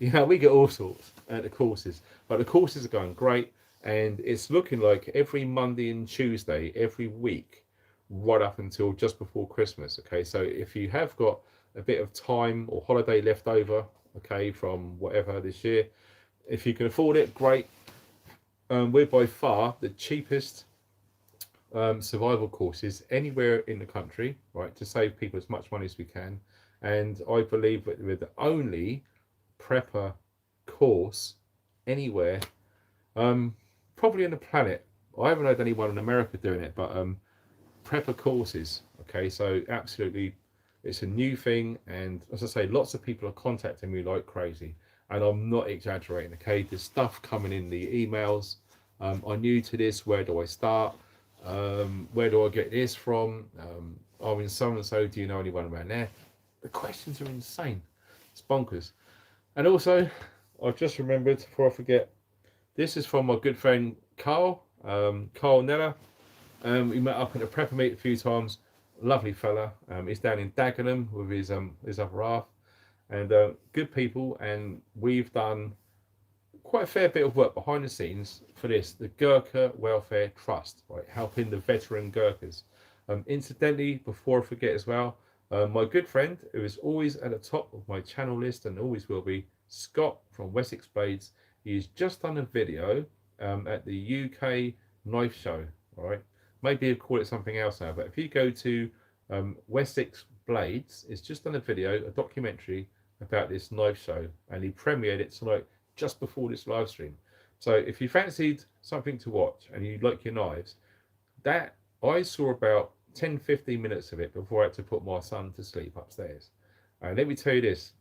You know, we get all sorts at the courses. But the courses are going great, and it's looking like every Monday and Tuesday, every week, right up until just before Christmas. Okay, so if you have got a bit of time or holiday left over, okay, from whatever this year, if you can afford it, great. We're by far the cheapest survival courses anywhere in the country, right, to save people as much money as we can. And I believe that we're the only prepper course anywhere, probably on the planet. I haven't heard anyone in America doing it, but prepper courses. Okay, so absolutely, it's a new thing, and as I say, lots of people are contacting me like crazy, and I'm not exaggerating. Okay, there's stuff coming in the emails. I'm new to this. Where do I start? Where do I get this from? I'm in so and so. Do you know anyone around there? The questions are insane. It's bonkers. And also, I've just remembered before I forget. This is from my good friend Carl. Carl Neller. We met up at a prepper meet a few times. Lovely fella. He's down in Dagenham with his other half, and good people. And we've done quite a fair bit of work behind the scenes for this, the Gurkha Welfare Trust, right, helping the veteran Gurkhas. Incidentally, before I forget as well, my good friend, who is always at the top of my channel list and always will be, Scott from Wessex Blades. He's just done a video at the UK knife show, all right? Maybe he'll call it something else now, but if you go to Wessex Blades, it's just done a video, a documentary about this knife show, and he premiered it tonight just before this live stream. So if you fancied something to watch and you like your knives, that I saw about 10-15 minutes of it before I had to put my son to sleep upstairs. And let me tell you this,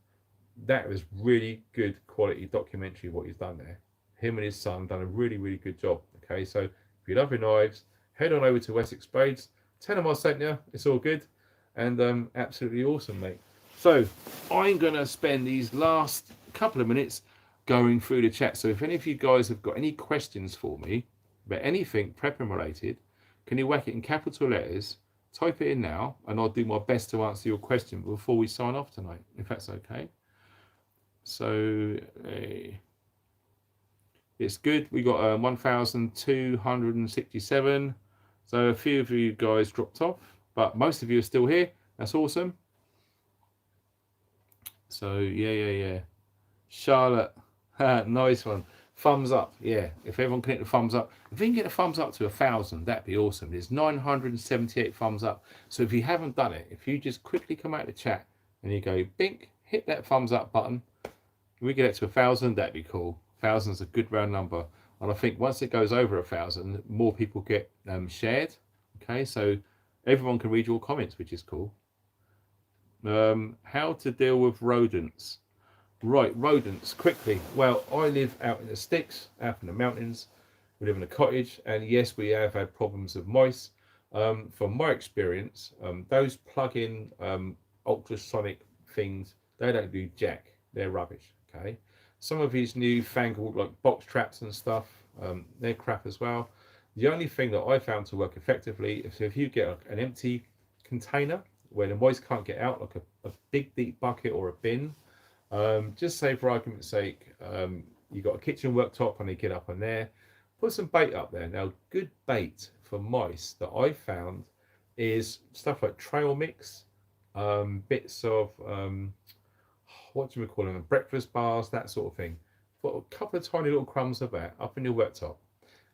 that was really good quality documentary what he's done there. Him and his son done a really, really good job. Okay, so if you love your knives, head on over to Wessex Blades, tell them I sent you, it's all good, and absolutely awesome, mate. So I'm gonna spend these last couple of minutes going through the chat. So if any of you guys have got any questions for me about anything prepping related, can you whack it in capital letters, type it in now, and I'll do my best to answer your question before we sign off tonight, if that's okay. So it's good. We got 1,267. So a few of you guys dropped off, but most of you are still here. That's awesome. So yeah. Charlotte, nice one. Thumbs up. Yeah, if everyone can hit the thumbs up, if we can get a thumbs up to 1,000, that'd be awesome. There's 978 thumbs up. So if you haven't done it, if you just quickly come out of the chat and you go bink, hit that thumbs up button. If we get it to 1,000, that'd be cool. 1,000's a good round number, and I think once it goes over 1,000, more people get shared. Okay, so everyone can read your comments, which is cool. How to deal with rodents. Right, rodents, quickly. Well, I live out in the sticks, out in the mountains. We live in a cottage, and yes, we have had problems of mice. From my experience, those plug-in ultrasonic things, they don't do jack. They're rubbish, okay? Some of these new fangled like box traps and stuff, they're crap as well. The only thing that I found to work effectively is if you get an empty container where the moist can't get out, like a big deep bucket or a bin. Just say for argument's sake, you got a kitchen worktop and they get up on there, put some bait up there. Now, good bait for mice that I found is stuff like trail mix, bits of what do we call them, breakfast bars, that sort of thing. Put a couple of tiny little crumbs of that up in your worktop.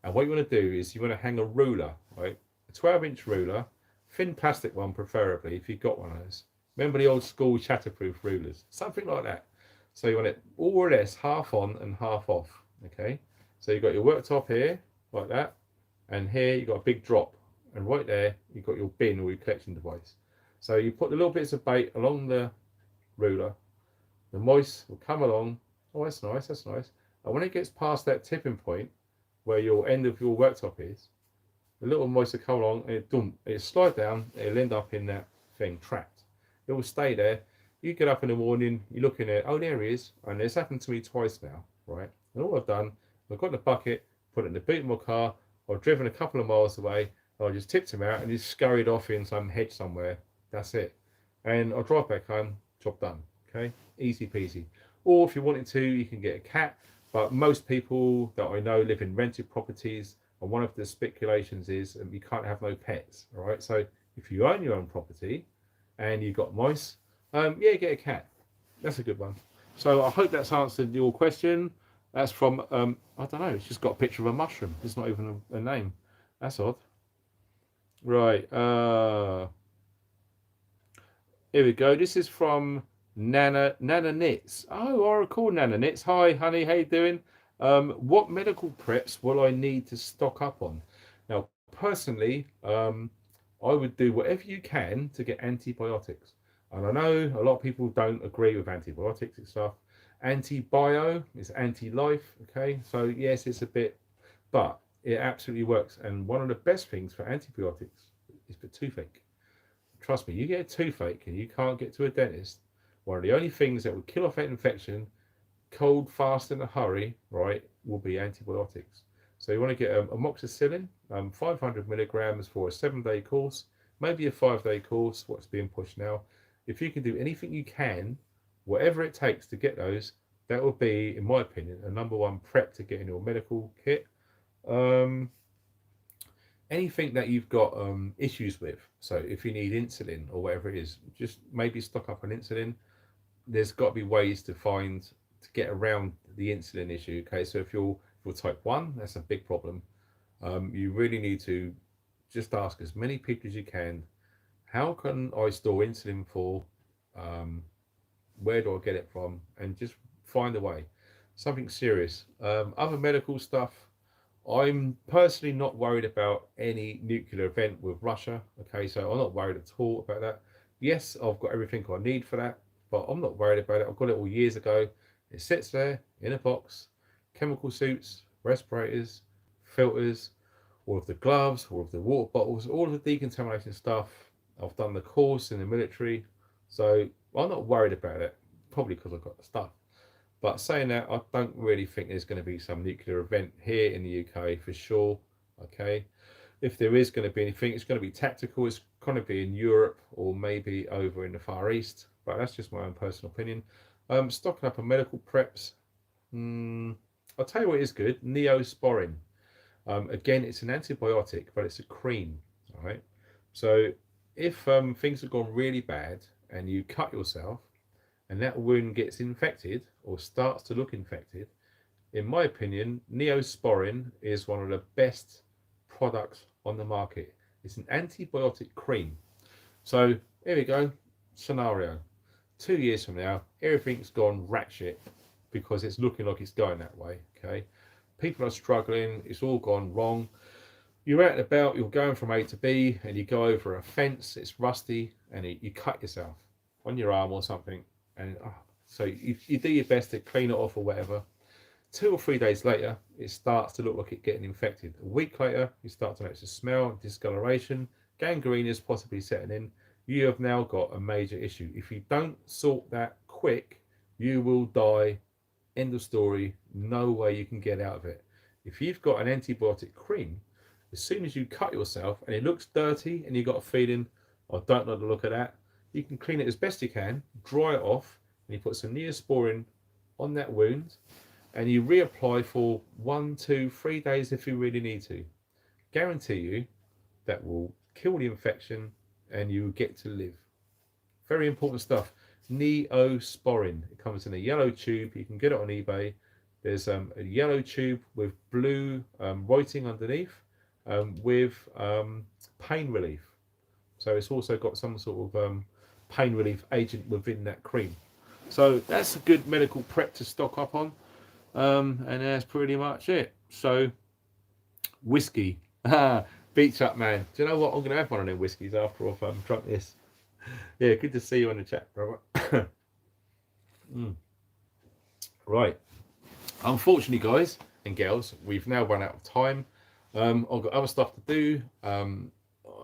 And what you want to do is you want to hang a ruler, right? A 12-inch ruler, thin plastic one preferably, if you've got one of those. Remember the old school shatterproof rulers? Something like that. So you want it more or less half on and half off, okay? So you've got your worktop here, like that, and here you've got a big drop, and right there you've got your bin or your collection device. So you put the little bits of bait along the ruler, the moist will come along. Oh, that's nice, that's nice. And when it gets past that tipping point where your end of your worktop is, the little moist will come along and it'll slide down, it'll end up in that thing trapped. It will stay there. You get up in the morning, you look in there, oh, there he is. And it's happened to me twice now, right? And all I've done, I've got the bucket, put it in the boot of my car, I've driven a couple of miles away, I just tipped him out and he's scurried off in some hedge somewhere. That's it. And I'll drive back home, job done. Okay, easy peasy. Or if you wanted to, you can get a cat. But most people that I know live in rented properties, and one of the speculations is you can't have no pets. All right, so if you own your own property and you've got mice, yeah, get a cat. That's a good one. So I hope that's answered your question. That's from I don't know. It's just got a picture of a mushroom. It's not even a name. That's odd. Right. Here we go. This is from Nana Knits. Oh, I recall Nana Knits. Hi, honey. How you doing? What medical preps will I need to stock up on? Now, personally, I would do whatever you can to get antibiotics. And I know a lot of people don't agree with antibiotics and stuff. Antibio is anti-life. Okay, so yes, it's a bit, but it absolutely works. And one of the best things for antibiotics is for toothache. Trust me, you get a toothache and you can't get to a dentist. One of the only things that will kill off that infection, cold, fast, in a hurry, right, will be antibiotics. So you want to get amoxicillin, 500 milligrams for a 7-day course, maybe a 5-day course, what's being pushed now. If you can do anything you can, whatever it takes to get those, that will be, in my opinion, a #1 prep to get in your medical kit. Anything that you've got issues with, so if you need insulin or whatever it is, just maybe stock up on insulin. There's got to be ways to get around the insulin issue. Okay, so if you're type 1, that's a big problem. You really need to just ask as many people as you can, how can I store insulin for, where do I get it from, and just find a way. Something serious. Other medical stuff, I'm personally not worried about any nuclear event with Russia. Okay, so I'm not worried at all about that. Yes, I've got everything I need for that, but I'm not worried about it. I got it all years ago. It sits there in a box. Chemical suits, respirators, filters, all of the gloves, all of the water bottles, all of the decontamination stuff. I've done the course in the military, so I'm not worried about it. Probably because I've got the stuff. But saying that, I don't really think there's going to be some nuclear event here in the UK for sure. Okay, if there is going to be anything, it's going to be tactical. It's going to be in Europe or maybe over in the Far East. But that's just my own personal opinion. Stocking up on medical preps. I'll tell you what is good. Neosporin. Again, it's an antibiotic, but it's a cream. All right. So if things have gone really bad and you cut yourself, and that wound gets infected or starts to look infected, in my opinion, Neosporin is one of the best products on the market. It's an antibiotic cream. So here we go. Scenario. 2 years from now, everything's gone rat shit because it's looking like it's going that way. Okay. People are struggling. It's all gone wrong. You're out and about, you're going from A to B, and you go over a fence, it's rusty, and you cut yourself on your arm or something. And so you do your best to clean it off or whatever. 2 or 3 days later, it starts to look like it's getting infected. A week later, you start to notice a smell, discoloration, gangrene is possibly setting in. You have now got a major issue. If you don't sort that quick, you will die. End of story. No way you can get out of it. If you've got an antibiotic cream, As soon as you cut yourself and it looks dirty and you've got a feeling, I don't like the look of that, you can clean it as best you can, dry it off, and you put some Neosporin on that wound, and you reapply for 1, 2, 3 days if you really need to. Guarantee you that will kill the infection and you will get to live. Very important stuff. Neosporin. It comes in a yellow tube. You can get it on eBay. There's a yellow tube with blue writing underneath with pain relief. So it's also got some sort of pain relief agent within that cream. So that's a good medical prep to stock up on. And that's pretty much it. So whiskey. Beach up, man. Do you know what? I'm going to have one of them whiskies after I've drunk this. Yeah, good to see you on the chat, brother. Right. Unfortunately, guys and girls, we've now run out of time. I've got other stuff to do.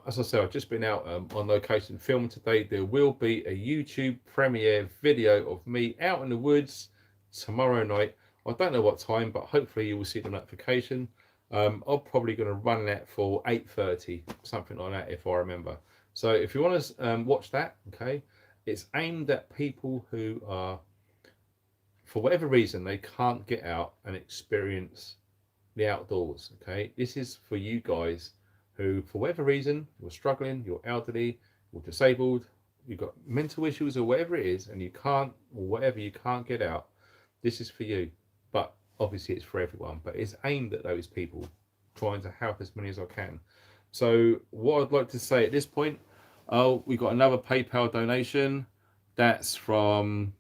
As I said, I've just been out on location filming today. There will be a YouTube premiere video of me out in the woods tomorrow night. I don't know what time, but hopefully you will see the notification. I'm probably going to run that for 8:30, something like that, if I remember. So if you want to watch that, okay, it's aimed at people who are, for whatever reason, they can't get out and experience the outdoors, okay? This is for you guys who, for whatever reason, you're struggling, you're elderly, you're disabled, you've got mental issues or whatever it is, and you can't, or whatever, you can't get out. This is for you. But obviously it's for everyone, but it's aimed at those people, trying to help as many as I can. So what I'd like to say at this point, we got another PayPal donation. That's from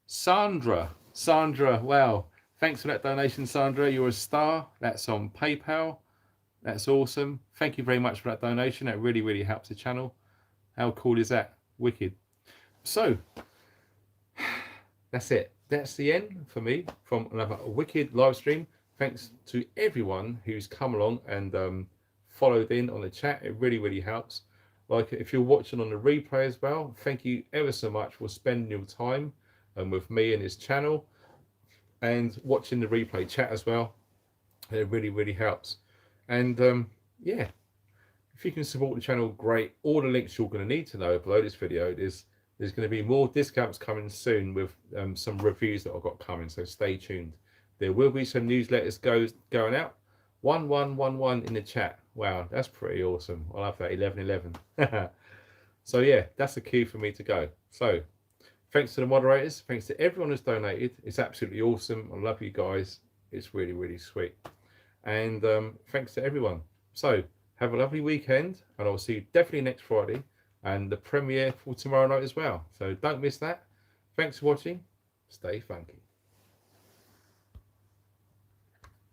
Sandra. Sandra, wow. Thanks for that donation, Sandra. You're a star. That's on PayPal. That's awesome. Thank you very much for that donation. That really, really helps the channel. How cool is that? Wicked. So, that's it. That's the end for me from another wicked live stream. Thanks to everyone who's come along and followed in on the chat. It really, really helps. Like, if you're watching on the replay as well, thank you ever so much for spending your time with me and this channel and watching the replay chat as well. It really, really helps. And yeah, if you can support the channel, great. All the links you're going to need to know below this video. There's going to be more discounts coming soon with some reviews that I've got coming, so stay tuned. There will be some newsletters going out. 1111 in the chat. Wow, that's pretty awesome. I love that. 1111. So yeah, that's the key for me to go. So thanks to the moderators. Thanks to everyone who's donated. It's absolutely awesome. I love you guys. It's really, really sweet. And thanks to everyone. So have a lovely weekend, and I'll see you definitely next Friday and the premiere for tomorrow night as well. So don't miss that. Thanks for watching. Stay funky.